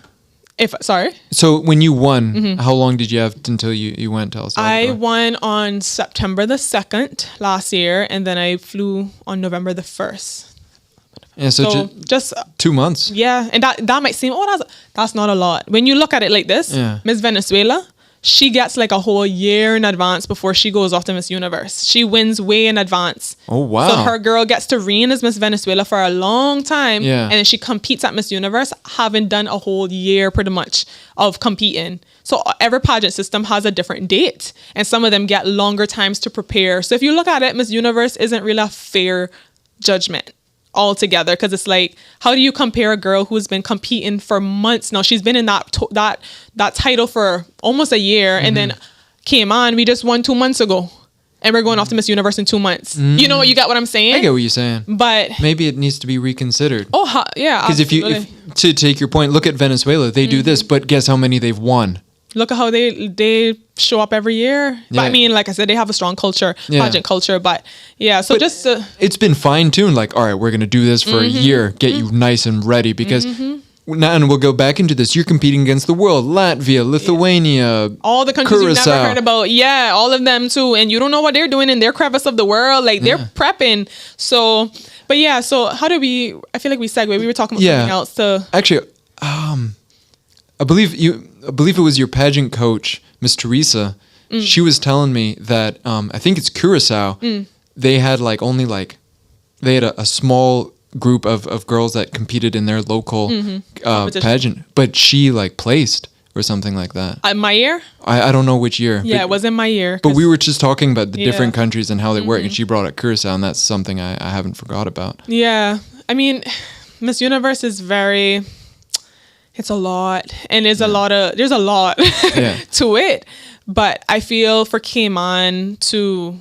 Sorry? So when you won, how long did you have until you went to El Salvador? I won on September the 2nd last year, and then I flew on November the 1st. Yeah, so just 2 months. Yeah, and that might seem, that's not a lot. When you look at it like this, Miss Venezuela, she gets like a whole year in advance before she goes off to Miss Universe. She wins way in advance. Oh, wow. So her girl gets to reign as Miss Venezuela for a long time. Yeah. And then she competes at Miss Universe, having done a whole year pretty much of competing. So every pageant system has a different date. And some of them get longer times to prepare. So if you look at it, Miss Universe isn't really a fair judgment altogether, because it's like, how do you compare a girl who's been competing for months now? She's been in that title for almost a year, and then came on. We just won 2 months ago, and we're going off to Miss Universe in 2 months. You know, you get what I'm saying? I get what you're saying, but maybe it needs to be reconsidered. Oh yeah, because if to take your point, look at Venezuela. They do this, but guess how many they've won? Look at how they show up every year. Yeah. But I mean, like I said, they have a strong culture, pageant culture. But yeah, so just it's been fine tuned. Like, all right, we're gonna do this for a year, get you nice and ready, because now, and we'll go back into this. You're competing against the world, Latvia, Lithuania, all the countries Curacao. you've never heard about. Yeah, all of them too, and you don't know what they're doing in their crevice of the world. Like they're prepping. So, but yeah, so how do we? I feel like we segue. We were talking about something else. So actually, I believe it was your pageant coach, Miss Teresa. She was telling me that I think it's Curacao. They had they had a small group of girls that competed in their local pageant, but she placed or something like that. My year? I don't know which year. Yeah, it was in my year. But we were just talking about the different countries and how they work, and she brought up Curacao, and that's something I haven't forgot about. Yeah, I mean, Miss Universe is very. It's a lot, and there's a lot to it. But I feel for Cayman to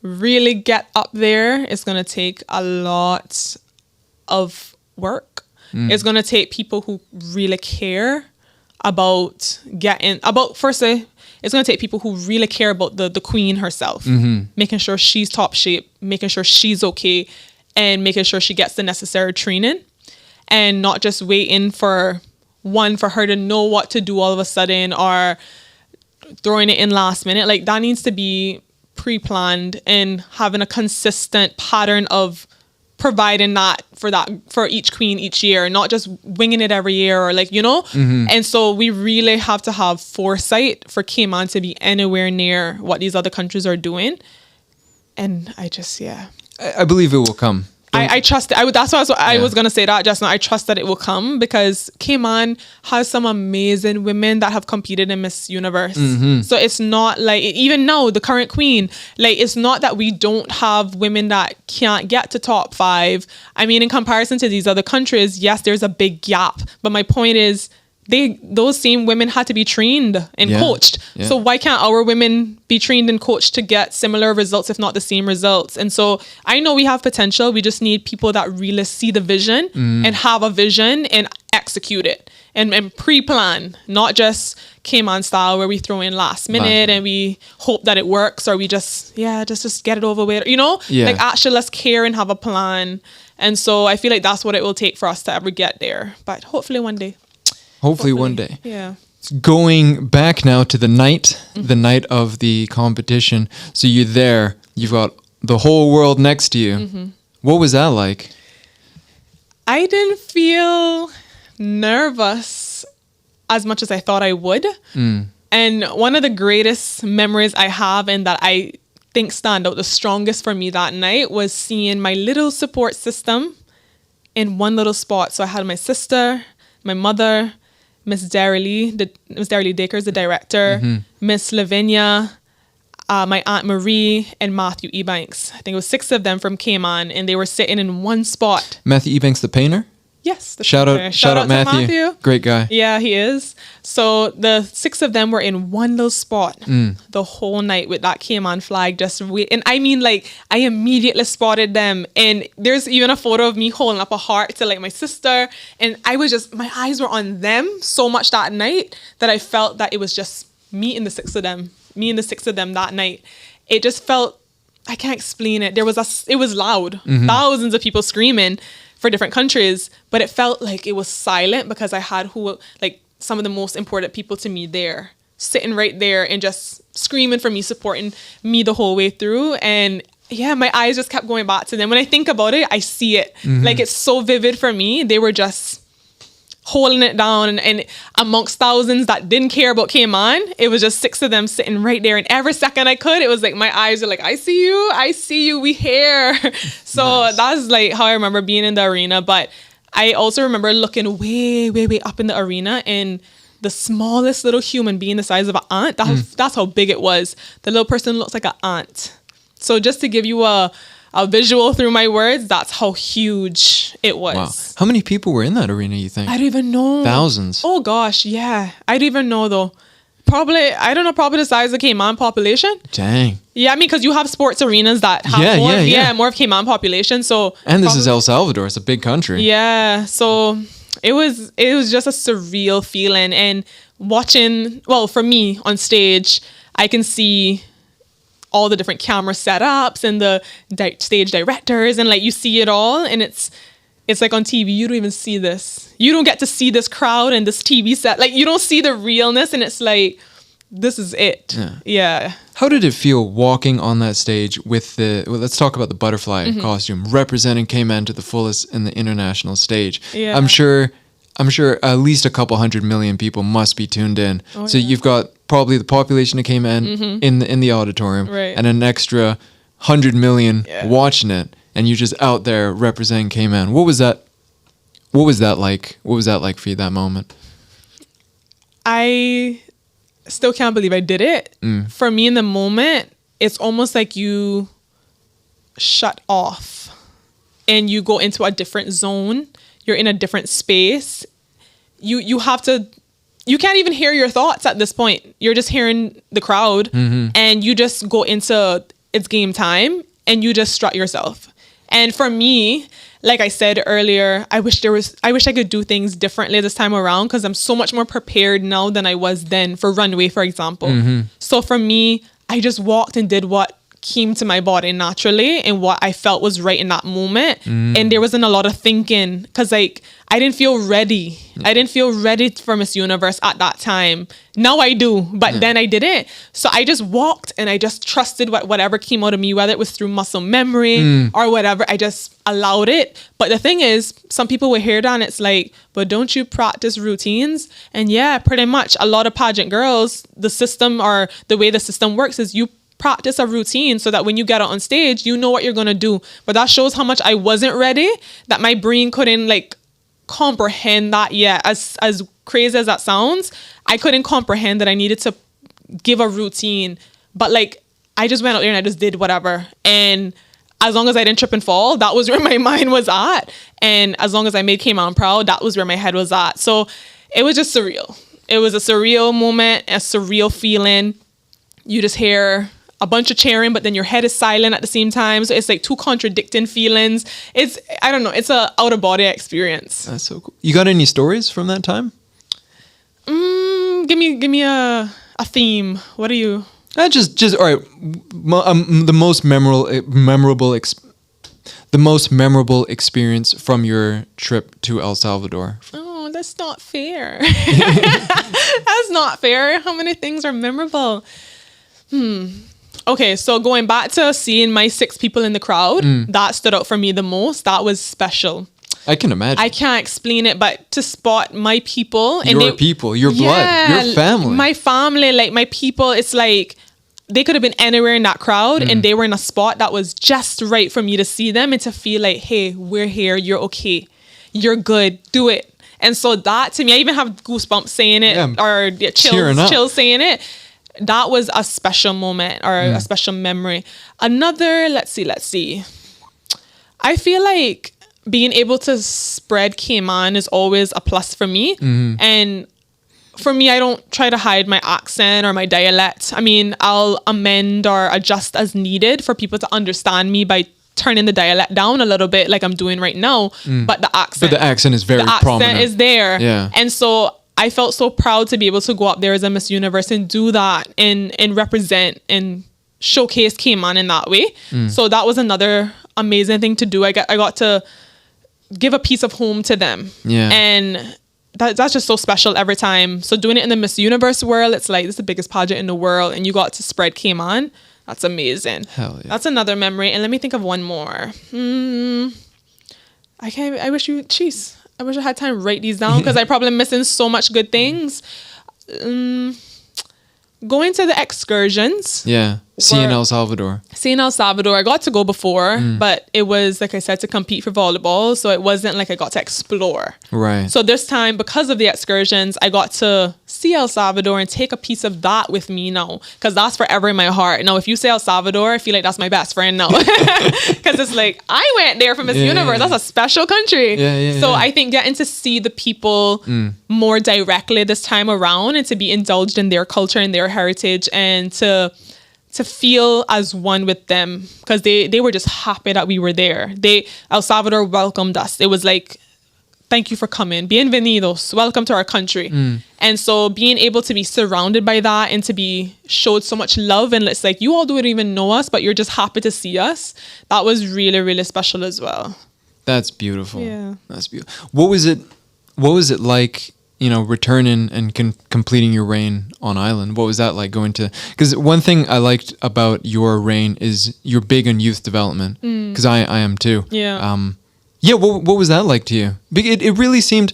really get up there, it's going to take a lot of work. It's going to take people who really care about firstly, it's going to take people who really care about the queen herself, making sure she's top shape, making sure she's okay, and making sure she gets the necessary training, and not just waiting for her to know what to do all of a sudden, or throwing it in last minute. Like that needs to be pre-planned and having a consistent pattern of providing that for each queen each year, not just winging it every year or And so we really have to have foresight for Cayman to be anywhere near what these other countries are doing. And I believe it will come. I trust it. That's why I was going to say that just now. I trust that it will come, because Cayman has some amazing women that have competed in Miss Universe. So it's not like, even now, the current queen, it's not that we don't have women that can't get to top 5. I mean, in comparison to these other countries, yes, there's a big gap. But my point is, those same women had to be trained and coached. Yeah. So why can't our women be trained and coached to get similar results, if not the same results? And so I know we have potential. We just need people that really see the vision and have a vision and execute it and pre-plan, not just Cayman style where we throw in last minute and we hope that it works, or we just get it over with. Actually, let's care and have a plan. And so I feel like that's what it will take for us to ever get there. But hopefully one day. Hopefully one day. Yeah. Going back now to the night of the competition. So you're there, you've got the whole world next to you. What was that like? I didn't feel nervous as much as I thought I would. And one of the greatest memories I have and that I think stand out the strongest for me that night was seeing my little support system in one little spot. So I had my sister, my mother, Miss Daryley Dakers, the director, Miss Lavinia, my Aunt Marie, and Matthew Ebanks. I think it was 6 of them from Cayman, and they were sitting in one spot. Matthew Ebanks, the painter? Yes. Shout out Matthew. Great guy. Yeah, he is. So the 6 of them were in one little spot the whole night with that Cayman flag just wait. And I mean, like, I immediately spotted them. And there's even a photo of me holding up a heart to like my sister. And I was just, my eyes were on them so much that night that I felt that it was just me and the 6 of them. Me and the 6 of them that night. It just felt, I can't explain it. It was loud. Thousands of people screaming for different countries, but it felt like it was silent because I had some of the most important people to me there, sitting right there and just screaming for me, supporting me the whole way through. And yeah, my eyes just kept going back to them. When I think about it, I see it. Like, it's so vivid for me. They were just holding it down, and amongst thousands that didn't care about Cayman, it was just 6 of them sitting right there. And every second I could, it was like my eyes were like, I see you, we here. So that's like how I remember being in the arena. But I also remember looking way, way, way up in the arena, and the smallest little human being the size of an ant, that's how big it was. The little person looks like an ant. So just to give you a visual through my words, that's how huge it was. Wow. How many people were in that arena, you think? I don't even know. Thousands. Oh gosh, yeah. I don't even know though. Probably the size of Cayman population. Dang. Yeah, I mean, because you have sports arenas that have more of Cayman population. So and this is El Salvador. It's a big country. Yeah. So it was just a surreal feeling. And watching, well, for me on stage, I can see all the different camera setups and the stage directors, and like you see it all, and it's like on TV you don't even see this. You don't get to see this crowd and this TV set. Like, you don't see the realness, and it's like, this is it. Yeah. How did it feel walking on that stage with let's talk about the butterfly costume, representing Cayman to the fullest in the international stage? Yeah. I'm sure at least a couple 100 million people must be tuned in. So you've got probably the population of Cayman in the auditorium, right, and an extra 100 million watching it, and you're just out there representing Cayman. What was that like? What was that like for you, that moment? I still can't believe I did it. For me in the moment, it's almost like you shut off and you go into a different zone. You're in a different space. You have to, you can't even hear your thoughts at this point. You're just hearing the crowd, and you just go into, it's game time, and you just strut yourself. And for me, like I said earlier, I wish I could do things differently this time around, because I'm so much more prepared now than I was then for runway, for example. So for me, I just walked and did what came to my body naturally and what I felt was right in that moment. And there wasn't a lot of thinking, because like I didn't feel ready. I didn't feel ready for Miss Universe at that time. Now I do, but then I didn't. So I just walked and I just trusted whatever came out of me, whether it was through muscle memory or whatever. I just allowed it. But the thing is, some people will hear that and it's like, but don't you practice routines? And yeah, pretty much a lot of pageant girls, the system or the way the system works is you practice a routine so that when you get out on stage, you know what you're going to do. But that shows how much I wasn't ready, that my brain couldn't like comprehend that yet. As crazy as that sounds, I couldn't comprehend that I needed to give a routine. But like, I just went out there and I just did whatever. And as long as I didn't trip and fall, that was where my mind was at. And as long as I made Cayman proud, that was where my head was at. So it was just surreal. It was a surreal moment, a surreal feeling. You just hear a bunch of cheering, but then your head is silent at the same time. So it's like two contradicting feelings. I don't know. It's a out of body experience. That's so cool. You got any stories from that time? Give me a theme. What are you? Just all right. The most memorable experience from your trip to El Salvador. Oh, that's not fair. That's not fair. How many things are memorable? Okay, so going back to seeing my 6 people in the crowd, that stood out for me the most. That was special. I can imagine. I can't explain it, but to spot my people. Your people, your blood, your family. My family, like my people, it's like they could have been anywhere in that crowd and they were in a spot that was just right for me to see them and to feel like, hey, we're here, you're okay, you're good, do it. And so that to me, I even have goosebumps saying it or chills saying it. That was a special moment or a special memory. Another, let's see. I feel like being able to spread Cayman is always a plus for me. And for me, I don't try to hide my accent or my dialect. I mean, I'll amend or adjust as needed for people to understand me by turning the dialect down a little bit like I'm doing right now. But the accent is very prominent. The accent is there. Yeah. And so I felt so proud to be able to go up there as a Miss Universe and do that and represent and showcase Cayman in that way. So that was another amazing thing to do. I got to give a piece of home to them. Yeah. And that's just so special every time. So doing it in the Miss Universe world, it's like, this is the biggest pageant in the world and you got to spread Cayman. That's amazing. Hell yeah. That's another memory. And let me think of one more. I wish I had time to write these down because I'm probably missing so much good things. Going to the excursions. Yeah. Seeing El Salvador. I got to go before, but it was, like I said, to compete for volleyball. So it wasn't like I got to explore. Right. So this time, because of the excursions, I got to see El Salvador and take a piece of that with me now. Because that's forever in my heart. Now, if you say El Salvador, I feel like that's my best friend now. Because it's like, I went there for Miss Universe. That's a special country. So I think getting to see the people more directly this time around and to be indulged in their culture and their heritage and to feel as one with them because they were just happy that we were there. El Salvador welcomed us. It was like, thank you for coming. Bienvenidos. Welcome to our country. And so being able to be surrounded by that and to be showed so much love and it's like, you all don't even know us, but you're just happy to see us. That was really, really special as well. That's beautiful. Yeah. That's beautiful. What was it like, returning and completing your reign on island? What was that like going to, because one thing I liked about your reign is you're big on youth development because I am too. What was that like to you? It really seemed,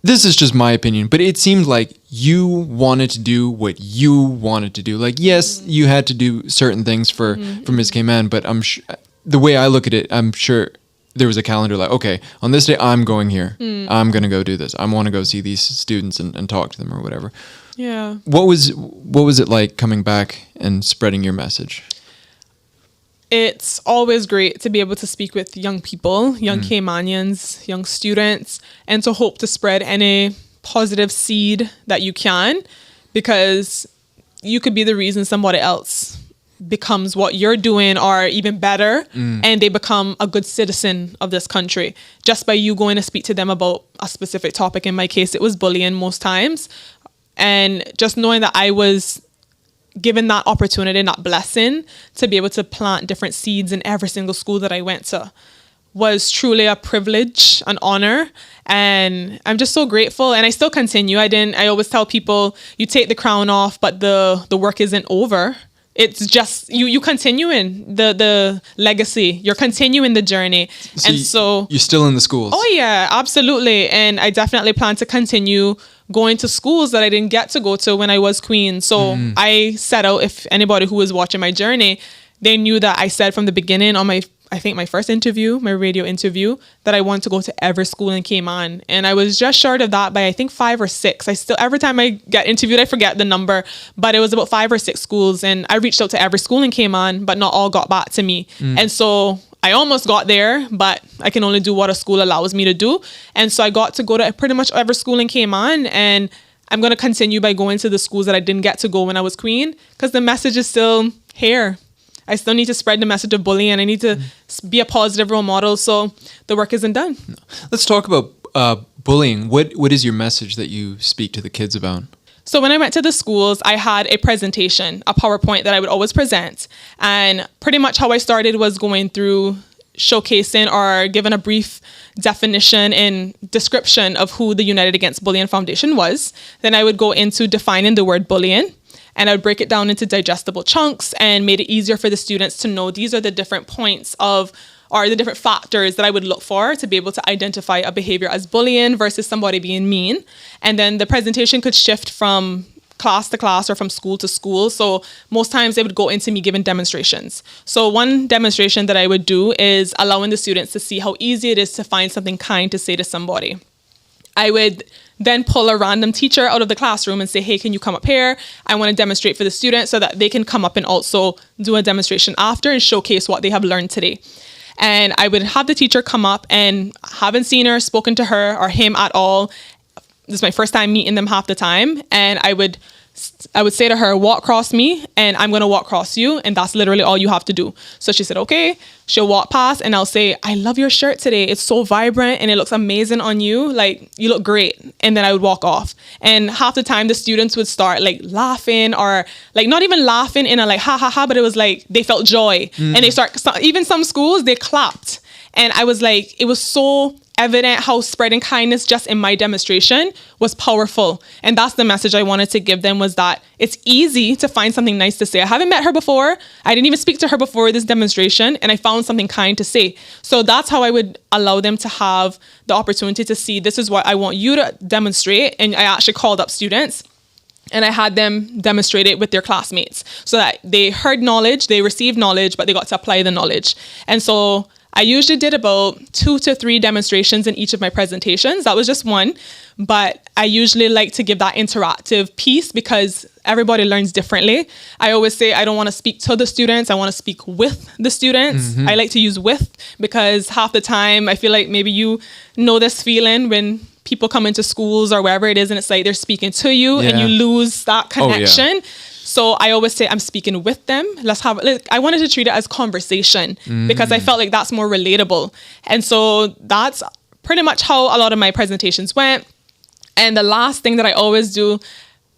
this is just my opinion, but it seemed like you wanted to do what you wanted to do. Like, yes, you had to do certain things for Miss Cayman, but the way I look at it, I'm sure there was a calendar like, okay, on this day, I'm going here. I'm going to go do this. I want to go see these students and talk to them or whatever. Yeah. What was it like coming back and spreading your message? It's always great to be able to speak with young people, young Caymanians, young students, and to hope to spread any positive seed that you can, because you could be the reason somebody else becomes what you're doing or even better, and they become a good citizen of this country just by you going to speak to them about a specific topic. In my case, it was bullying most times. And just knowing that I was given that opportunity and that blessing to be able to plant different seeds in every single school that I went to was truly a privilege, an honor. And I'm just so grateful. And I still continue. I always tell people, you take the crown off, but the work isn't over. It's just you continuing the legacy. You're continuing the journey. So you're still in the schools. Oh yeah, absolutely. And I definitely plan to continue going to schools that I didn't get to go to when I was queen. So I set out, if anybody who was watching my journey, they knew that I said from the beginning on my first interview, my radio interview, that I wanted to go to every school in Cayman. And I was just short of that by I think 5 or 6. Every time I get interviewed, I forget the number, but it was about 5 or 6 schools. And I reached out to every school in Cayman, but not all got back to me. And so I almost got there, but I can only do what a school allows me to do. And so I got to go to pretty much every school in Cayman, and I'm going to continue by going to the schools that I didn't get to go when I was queen, because the message is still here. I still need to spread the message of bullying. I need to be a positive role model. So the work isn't done. Let's talk about bullying. What is your message that you speak to the kids about? So when I went to the schools, I had a presentation, a PowerPoint that I would always present. And pretty much how I started was going through showcasing or giving a brief definition and description of who the United Against Bullying Foundation was. Then I would go into defining the word bullying, and I would break it down into digestible chunks and made it easier for the students to know these are the different points of, or the different factors that I would look for to be able to identify a behavior as bullying versus somebody being mean. And then the presentation could shift from class to class or from school to school. So most times they would go into me giving demonstrations. So one demonstration that I would do is allowing the students to see how easy it is to find something kind to say to somebody. I would then pull a random teacher out of the classroom and say, hey, can you come up here? I want to demonstrate for the students so that they can come up and also do a demonstration after and showcase what they have learned today. And I would have the teacher come up, and haven't seen her, spoken to her or him at all. This is my first time meeting them half the time. And I would say to her, walk across me and I'm going to walk across you. And that's literally all you have to do. So she said, okay. She'll walk past and I'll say, I love your shirt today. It's so vibrant and it looks amazing on you. Like, you look great. And then I would walk off. And half the time the students would start like laughing, or like not even laughing in a like, ha ha ha, but it was like they felt joy. And they even some schools, they clapped. And I was like, it was so evident how spreading kindness just in my demonstration was powerful. And that's the message I wanted to give them, was that it's easy to find something nice to say. I haven't met her before. I didn't even speak to her before this demonstration, and I found something kind to say. So that's how I would allow them to have the opportunity to see, this is what I want you to demonstrate. And I actually called up students and I had them demonstrate it with their classmates so that they heard knowledge, they received knowledge, but they got to apply the knowledge. And so I usually did about 2 to 3 demonstrations in each of my presentations. That was just one, but I usually like to give that interactive piece because everybody learns differently. I always say I don't want to speak to the students, I want to speak with the students. I like to use with because half the time I feel like maybe you know this feeling when people come into schools or wherever it is and it's like they're speaking to you and you lose that connection. So I always say I'm speaking with them. I wanted to treat it as conversation because I felt like that's more relatable. And so that's pretty much how a lot of my presentations went. And the last thing that I always do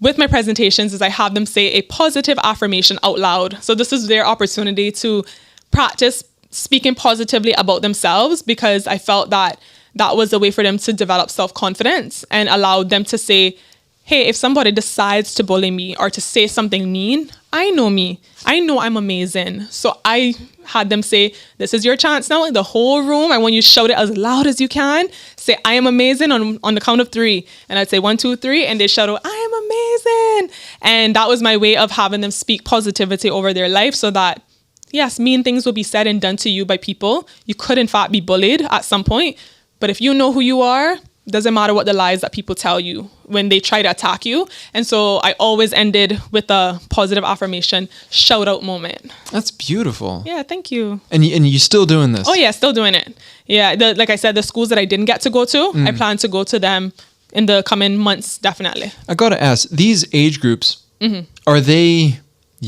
with my presentations is I have them say a positive affirmation out loud. So this is their opportunity to practice speaking positively about themselves, because I felt that that was a way for them to develop self-confidence and allowed them to say, hey, if somebody decides to bully me or to say something mean, I know me. I know I'm amazing. So I had them say, this is your chance now. The whole room, I want you to shout it as loud as you can. Say, I am amazing on the count of 3. And I'd say 1, 2, 3. And they shout out, I am amazing. And that was my way of having them speak positivity over their life so that, yes, mean things will be said and done to you by people. You could, in fact, be bullied at some point. But if you know who you are, doesn't matter what the lies that people tell you when they try to attack you. And so I always ended with a positive affirmation shout out moment. That's beautiful. Yeah, thank you. And you're still doing this? Oh yeah, still doing it. Yeah, like I said, the schools that I didn't get to go to, I plan to go to them in the coming months, definitely. I gotta ask, these age groups, are they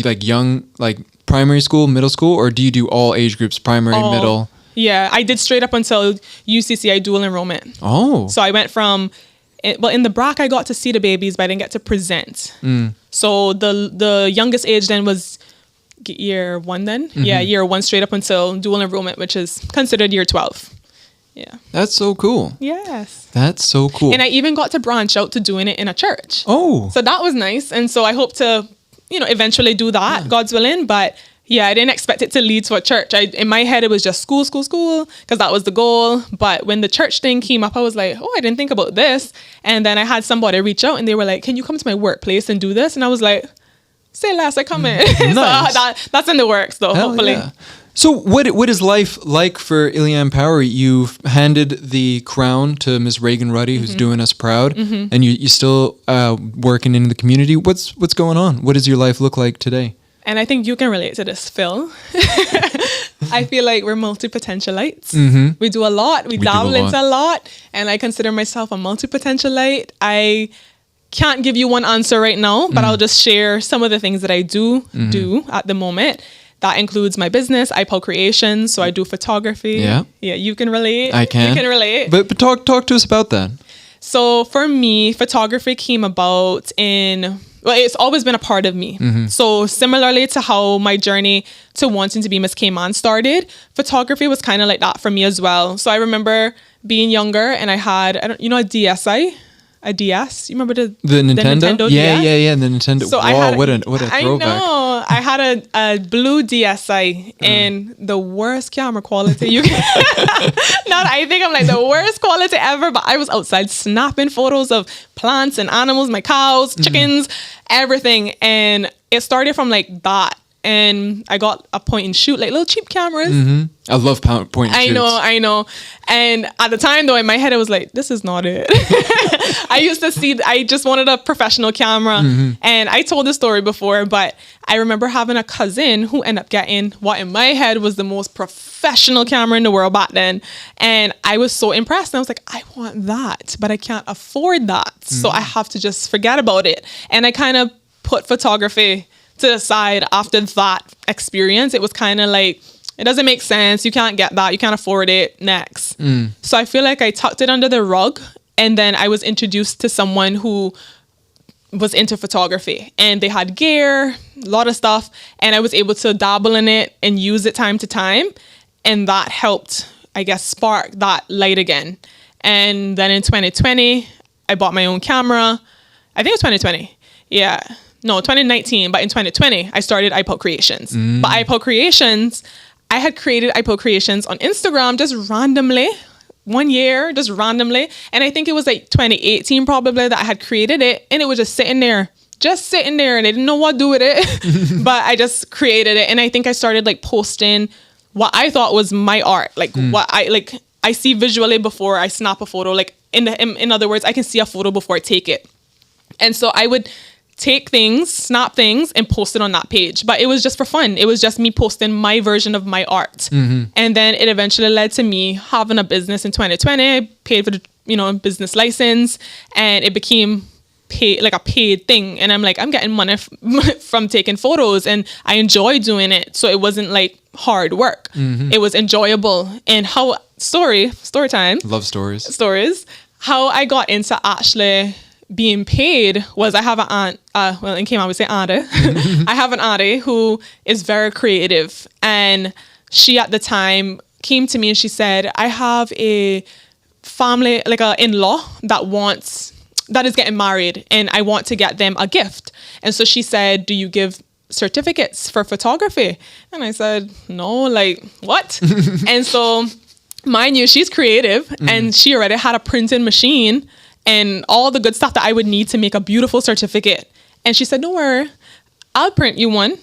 like young, like primary school, middle school, or do you do all age groups, primary, middle? Yeah, I did straight up until UCCI dual enrollment. Oh. So I went from, in the BRAC, I got to see the babies, but I didn't get to present. So the youngest age then was year 1 then. Yeah, year 1 straight up until dual enrollment, which is considered year 12. Yeah. That's so cool. Yes. That's so cool. And I even got to branch out to doing it in a church. Oh. So that was nice. And so I hope to, eventually do that, God's willing. But yeah, I didn't expect it to lead to a church. In my head, it was just school, because that was the goal. But when the church thing came up, I was like, I didn't think about this. And then I had somebody reach out and they were like, can you come to my workplace and do this? And I was like, say less, I come in. Nice. So that's in the works though, hopefully. Yeah. So what is life like for Ileann Powery? You've handed the crown to Ms. Reagan Ruddy, who's doing us proud, and you still working in the community. What's going on? What does your life look like today? And I think you can relate to this, Phil. I feel like we're multi-potentialites. We do a lot. We dabble into a lot. And I consider myself a multi-potentialite. I can't give you one answer right now, but I'll just share some of the things that I do at the moment. That includes my business, iPal Creations. So I do photography. Yeah, you can relate. I can. You can relate. But talk to us about that. So for me, photography came about in well, it's always been a part of me. So similarly to how my journey to wanting to be Miss Cayman started, photography was kind of like that for me as well. So I remember being younger and I had, a DSi, a DS. You remember the Nintendo? Yeah, DS? the Nintendo. So Wow, what a throwback. I know. I had a blue DSi and the worst camera quality you can. I think I'm like the worst quality ever, but I was outside snapping photos of plants and animals, my cows, chickens, everything. And it started from like that. And I got a point and shoot, like little cheap cameras. I love point and shoots. I know. And at the time, though, in my head, I was like, this is not it. I just wanted a professional camera. And I told this story before, but I remember having a cousin who ended up getting what in my head was the most professional camera in the world back then. And I was so impressed. And I was like, I want that, but I can't afford that. So I have to just forget about it. And I kind of put photography to the side after that experience. It was kind of like, it doesn't make sense. You can't get that. You can't afford it. Next. So I feel like I tucked it under the rug. And then I was introduced to someone who was into photography and they had gear, a lot of stuff. And I was able to dabble in it and use it time to time. And that helped, I guess, spark that light again. And then in 2020, I bought my own camera. I think it was 2020. Yeah. No, 2019, but in 2020, I started iPod Creations. But iPod Creations, I had created iPod Creations on Instagram just randomly, one year, just randomly. And I think it was like 2018 probably that I had created it. And it was just sitting there. And I didn't know what to do with it. But I just created it. And I think I started like posting what I thought was my art. Like what I see visually before I snap a photo. Like in other words, I can see a photo before I take it. And so I would take things, snap things, and post it on that page. But it was just for fun. It was just me posting my version of my art. And then it eventually led to me having a business in 2020. I paid for the business license, and it became a paid thing. And I'm like, I'm getting money from taking photos, and I enjoy doing it. So it wasn't like hard work. It was enjoyable. And story time. Love stories. How I got into actually being paid was I have an aunt, in Cayman we say auntie. I have an auntie who is very creative, and she at the time came to me and she said, I have a family, like a in-law that is getting married, and I want to get them a gift. And so she said, do you give certificates for photography? And I said, no, like what? And so mind you, she's creative and she already had a printing machine and all the good stuff that I would need to make a beautiful certificate. And she said, don't worry, I'll print you one.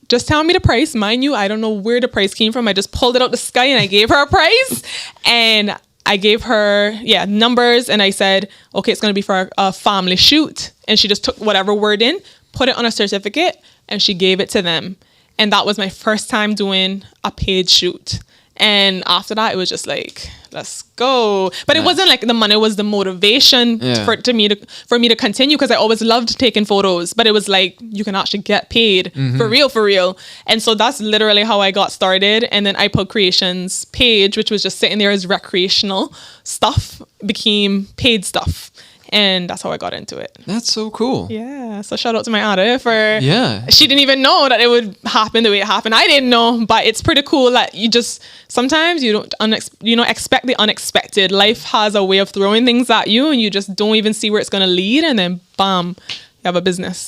Just tell me the price. Mind you, I don't know where the price came from. I just pulled it out the sky and I gave her a price. And I gave her, numbers. And I said, okay, it's going to be for a family shoot. And she just took whatever word in, put it on a certificate, and she gave it to them. And that was my first time doing a paid shoot. And after that, it was just like, let's go. But nice. It wasn't like the money was the motivation for me to continue, because I always loved taking photos. But it was like, you can actually get paid for real. And so that's literally how I got started. And then iPod Creations page, which was just sitting there as recreational stuff, became paid stuff. And that's how I got into it. That's so cool. Yeah. So shout out to my auntie for... Yeah. She didn't even know that it would happen the way it happened. I didn't know, but it's pretty cool that you just... Sometimes you don't expect the unexpected. Life has a way of throwing things at you and you just don't even see where it's going to lead. And then bam, you have a business.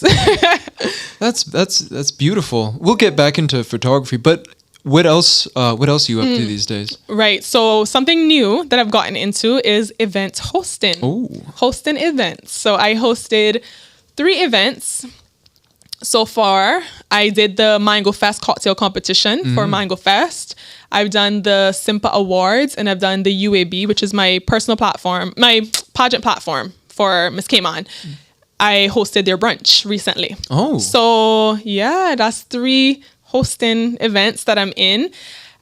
That's beautiful. We'll get back into photography, but... What else are you up to these days? Right. So something new that I've gotten into is event hosting. Oh. Hosting events. So I hosted 3 events so far. I did the Mango Fest cocktail competition for Mango Fest. I've done the Simpa Awards, and I've done the UAB, which is my personal platform, my pageant platform for Miss Cayman. I hosted their brunch recently. Oh. So yeah, that's 3 hosting events that I'm in.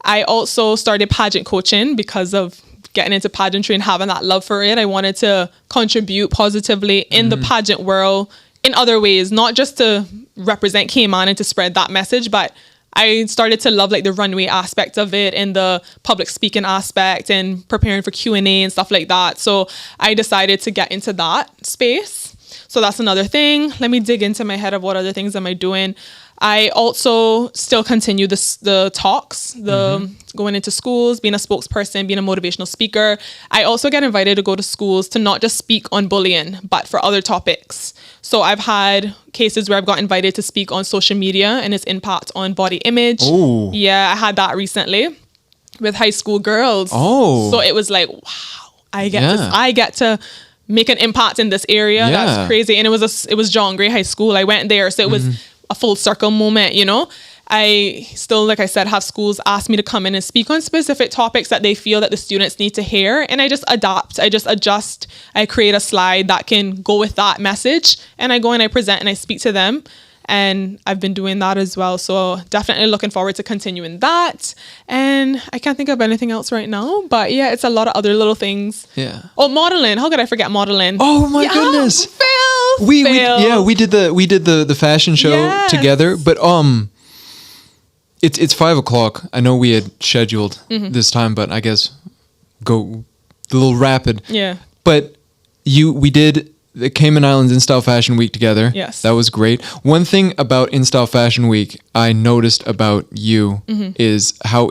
I also started pageant coaching because of getting into pageantry and having that love for it. I wanted to contribute positively in the pageant world in other ways, not just to represent Cayman and to spread that message, but I started to love like the runway aspect of it and the public speaking aspect and preparing for Q&A and stuff like that. So I decided to get into that space. So that's another thing. Let me dig into my head of what other things am I doing. I also still continue the talks, going into schools, being a spokesperson, being a motivational speaker. I also get invited to go to schools to not just speak on bullying, but for other topics. So I've had cases where I've got invited to speak on social media and its impact on body image. Oh. Yeah, I had that recently with high school girls. Oh. So it was like, wow, I get to make an impact in this area. Yeah. That's crazy. And it was John Gray High School. I went there, so it was a full circle moment, you know. I still, like I said, have schools ask me to come in and speak on specific topics that they feel that the students need to hear. And I just adapt, I just adjust, I create a slide that can go with that message. And I go and I present and I speak to them. And I've been doing that as well. So definitely looking forward to continuing that. And I can't think of anything else right now. But yeah, it's a lot of other little things. Yeah. Oh, modeling. How could I forget modeling? Oh my goodness. Fail. We did the fashion show Yes. together, but it's 5:00. I know we had scheduled this time, but I guess go a little rapid. Yeah. But we did the Cayman Islands In Style Fashion Week together. Yes. That was great. One thing about In Style Fashion Week I noticed about you is how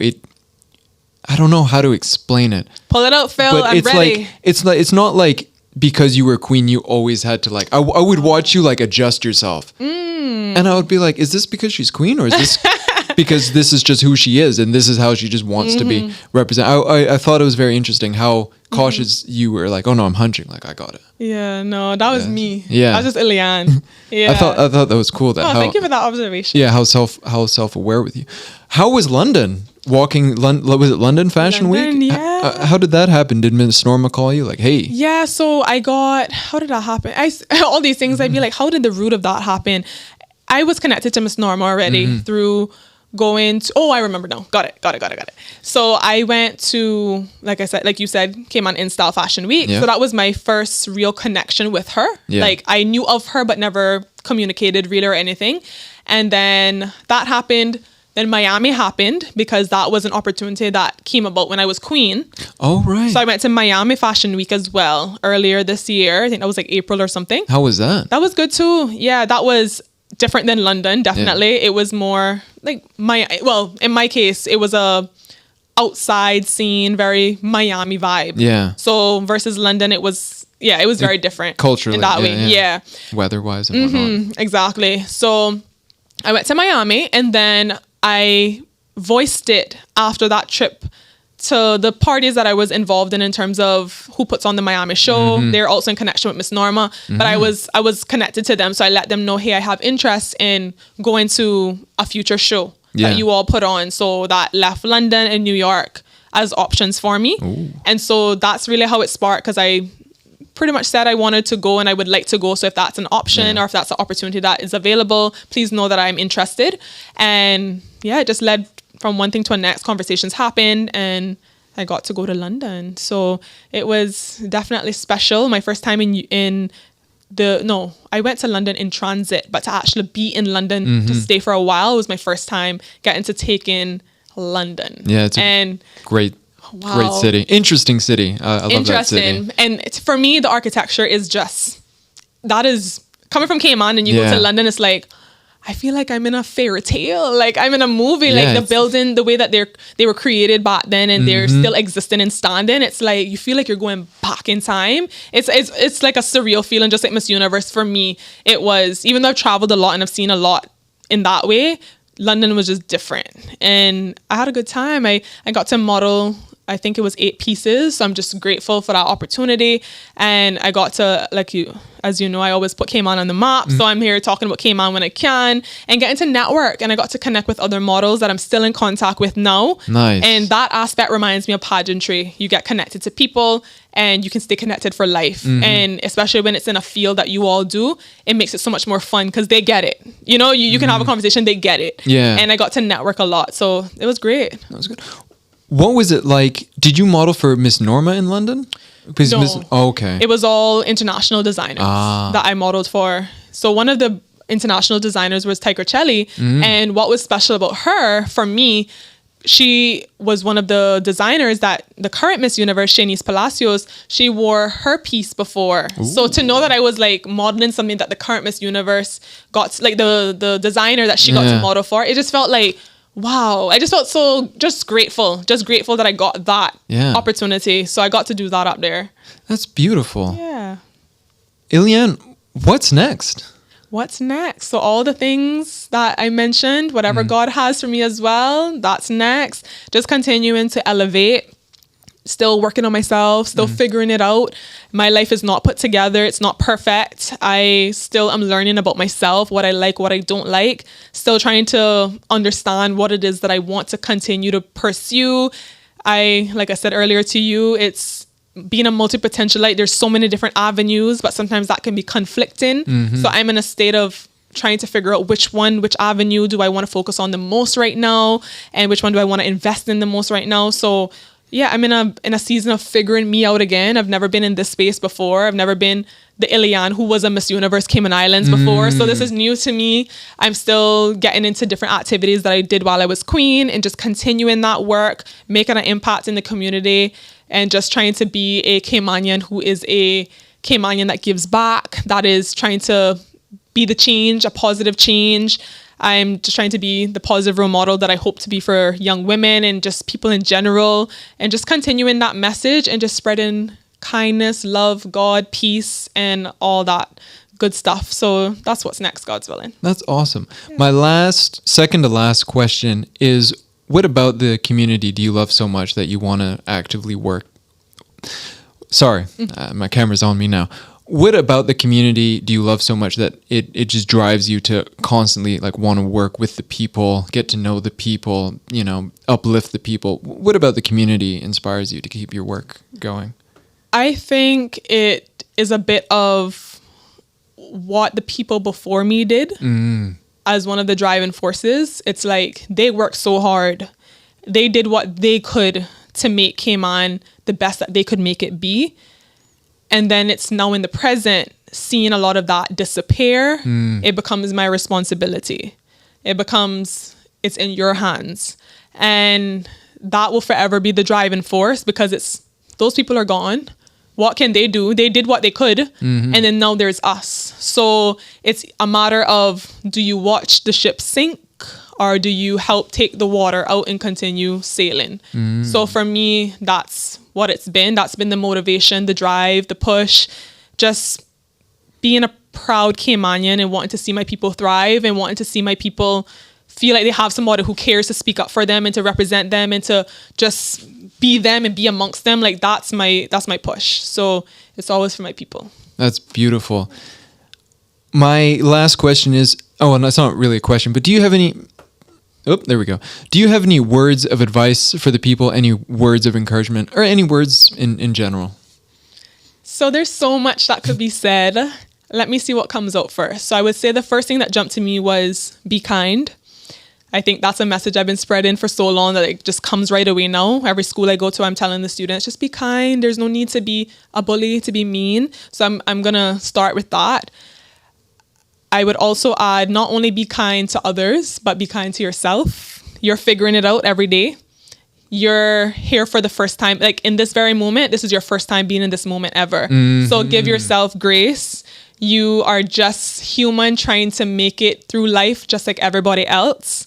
I don't know how to explain it. Pull it out, Phil. But I'm it's ready. like it's not like because you were a queen you always had to like I would watch you like adjust yourself. And I would be like, is this because she's queen or is this because this is just who she is and this is how she just wants to be represented. I thought it was very interesting how cautious you were, like, oh no, I'm hunching, like I got it. Yeah, no, that was me. Yeah. That was just Ileann. Yeah. I thought that was cool. That thank you for that observation. Yeah, how self-aware with you. How was London? Was it London Fashion London, Week? yeah. How did that happen? Did Miss Norma call you like, hey? Yeah, so how did that happen? All these things, I'd be like, how did the root of that happen? I was connected to Miss Norma already through going to, I remember now. Got it. So I went to, like you said, came on In Style Fashion Week. Yeah. So that was my first real connection with her. Yeah. Like I knew of her, but never communicated really or anything. And then that happened. Then Miami happened because that was an opportunity that came about when I was queen. Oh, right. So I went to Miami Fashion Week as well earlier this year. I think that was like April or something. How was that? That was good too. Yeah, that was different than London, definitely. It was more like in my case, it was a outside scene, very Miami vibe. Yeah. So versus London, it was very different. Culturally. In that way. Yeah. Weather-wise and whatnot. Exactly. So I went to Miami and then I voiced it after that trip to the parties that I was involved in terms of who puts on the Miami show. They're also in connection with Miss Norma, but I was connected to them. So I let them know, hey, I have interest in going to a future show that you all put on. So that left London and New York as options for me. Ooh. And so that's really how it sparked, because I pretty much said I wanted to go and I would like to go. So if that's an option or if that's an opportunity that is available, please know that I'm interested. And yeah, it just led from one thing to the next. Conversations happened and I got to go to London. So it was definitely special. My first time I went to London in transit, but to actually be in London to stay for a while was my first time getting to take in London. Yeah, it's a great city. Interesting city. I love that city. And for me, the architecture is coming from Cayman and you go to London, it's like, I feel like I'm in a fairy tale. Like I'm in a movie. Like the building, the way that they were created back then and they're still existing and standing. It's like you feel like you're going back in time. It's like a surreal feeling, just like Miss Universe. For me, it was, even though I've traveled a lot and I've seen a lot in that way, London was just different. And I had a good time. I got to model, I think it was 8 pieces. So I'm just grateful for that opportunity. And I got to, as you know, I always put Cayman on the map. So I'm here talking about Cayman when I can and getting to network. And I got to connect with other models that I'm still in contact with now. Nice. And that aspect reminds me of pageantry. You get connected to people and you can stay connected for life. And especially when it's in a field that you all do, it makes it so much more fun because they get it. You know, you can have a conversation, they get it. Yeah. And I got to network a lot. So it was great. That was good. What was it like? Did you model for Miss Norma in London? No. Okay. It was all international designers that I modeled for. So one of the international designers was Tiger Chelly. And what was special about her, for me, she was one of the designers that the current Miss Universe, Shanice Palacios, she wore her piece before. Ooh. So to know that I was like modeling something that the current Miss Universe got, like the designer that she got to model for, it just felt like, wow. I just felt so just grateful that I got that opportunity. So I got to do that up there. That's beautiful. Yeah. Ileann, what's next? What's next? So all the things that I mentioned, whatever God has for me as well, that's next. Just continuing to elevate, still working on myself, still figuring it out. My life is not put together. It's not perfect. I still am learning about myself, what I like, what I don't like. Still trying to understand what it is that I want to continue to pursue. Like I said earlier to you, it's being a multi-potentialite. There's so many different avenues, but sometimes that can be conflicting. So I'm in a state of trying to figure out which avenue do I want to focus on the most right now, and which one do I want to invest in the most right now. So yeah, I'm in a season of figuring me out again. I've never been in this space before. I've never been the Ileann who was a Miss Universe Cayman Islands before. So this is new to me. I'm still getting into different activities that I did while I was queen, and just continuing that work, making an impact in the community, and just trying to be a Caymanian who is a Caymanian that gives back, that is trying to be the change, a positive change. I'm just trying to be the positive role model that I hope to be for young women and just people in general, and just continuing that message and just spreading kindness, love, God, peace, and all that good stuff. So that's what's next, God's willing. That's awesome. Yeah. My second to last question is, what about the community do you love so much that you want to actively work? Sorry, my camera's on me now. What about the community do you love so much that it just drives you to constantly like want to work with the people, get to know the people, uplift the people? What about the community inspires you to keep your work going? I think it is a bit of what the people before me did as one of the driving forces. It's like they worked so hard. They did what they could to make Cayman the best that they could make it be. And then it's now in the present, seeing a lot of that disappear, it becomes my responsibility. It's in your hands. And that will forever be the driving force, because those people are gone. What can they do? They did what they could. And then now there's us. So it's a matter of, do you watch the ship sink, or do you help take the water out and continue sailing? So for me, that's what it's been. That's been the motivation, the drive, the push, just being a proud Caymanian and wanting to see my people thrive, and wanting to see my people feel like they have somebody who cares to speak up for them and to represent them and to just be them and be amongst them. Like that's my push. So it's always for my people. That's beautiful. My last question is, and that's not really a question, but do you have any... Oh, there we go. Do you have any words of advice for the people, any words of encouragement, or any words in general? So there's so much that could be said. Let me see what comes out first. So I would say the first thing that jumped to me was be kind. I think that's a message I've been spreading for so long that it just comes right away now. Every school I go to, I'm telling the students, just be kind. There's no need to be a bully, to be mean. So I'm going to start with that. I would also add, not only be kind to others, but be kind to yourself. You're figuring it out every day. You're here for the first time. Like in this very moment, this is your first time being in this moment ever. So give yourself grace. You are just human trying to make it through life just like everybody else.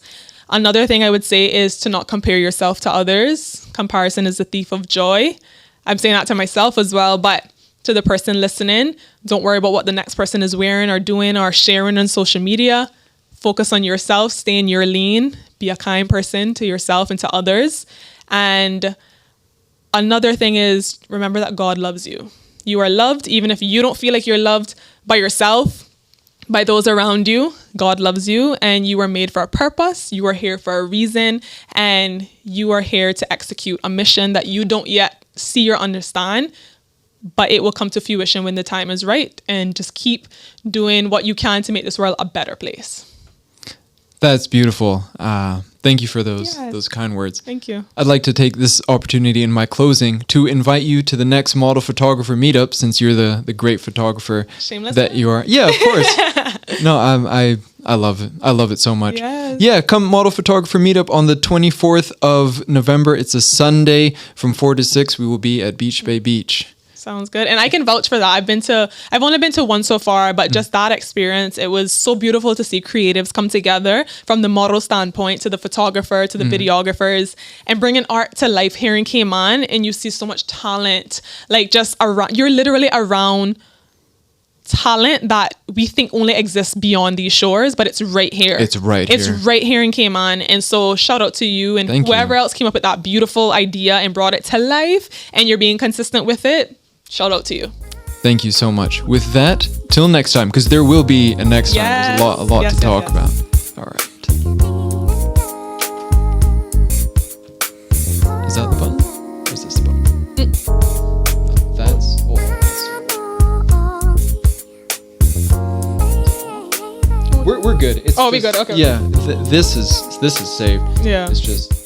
Another thing I would say is to not compare yourself to others. Comparison is the thief of joy. I'm saying that to myself as well, but to the person listening, don't worry about what the next person is wearing or doing or sharing on social media. Focus on yourself, stay in your lane, be a kind person to yourself and to others. And another thing is, remember that God loves you. You are loved, even if you don't feel like you're loved by yourself, by those around you. God loves you, and you are made for a purpose. You are here for a reason, and you are here to execute a mission that you don't yet see or understand, but it will come to fruition when the time is right. And just keep doing what you can to make this world a better place. That's beautiful. Thank you for those kind words. Thank you. I'd like to take this opportunity in my closing to invite you to the next model photographer meetup, since you're the great photographer Shameless that you are. Yeah, of course. No, I I love it. I love it so much. Yes. Yeah, come Model Photographer Meetup on the 24th of November. It's a Sunday from 4 to 6. We will be at Beach Bay Beach. Sounds good. And I can vouch for that. I've only been to one so far, but just that experience, it was so beautiful to see creatives come together from the model standpoint to the photographer to the videographers and bringing art to life here in Cayman. And you see so much talent, like just around, you're literally around talent that we think only exists beyond these shores, but it's right here. It's right here. It's right here in Cayman. And so shout out to you and Thank whoever you. else came up with that beautiful idea and brought it to life, and you're being consistent with it. Shout out to you. Thank you so much. With that, till next time, because there will be a next time. There's a lot Yes, to talk yes. about. All right. Is that the button? Or is this the button? No, that's. We're good. It's Oh, we good? Okay. Yeah, this is saved. Yeah. It's just.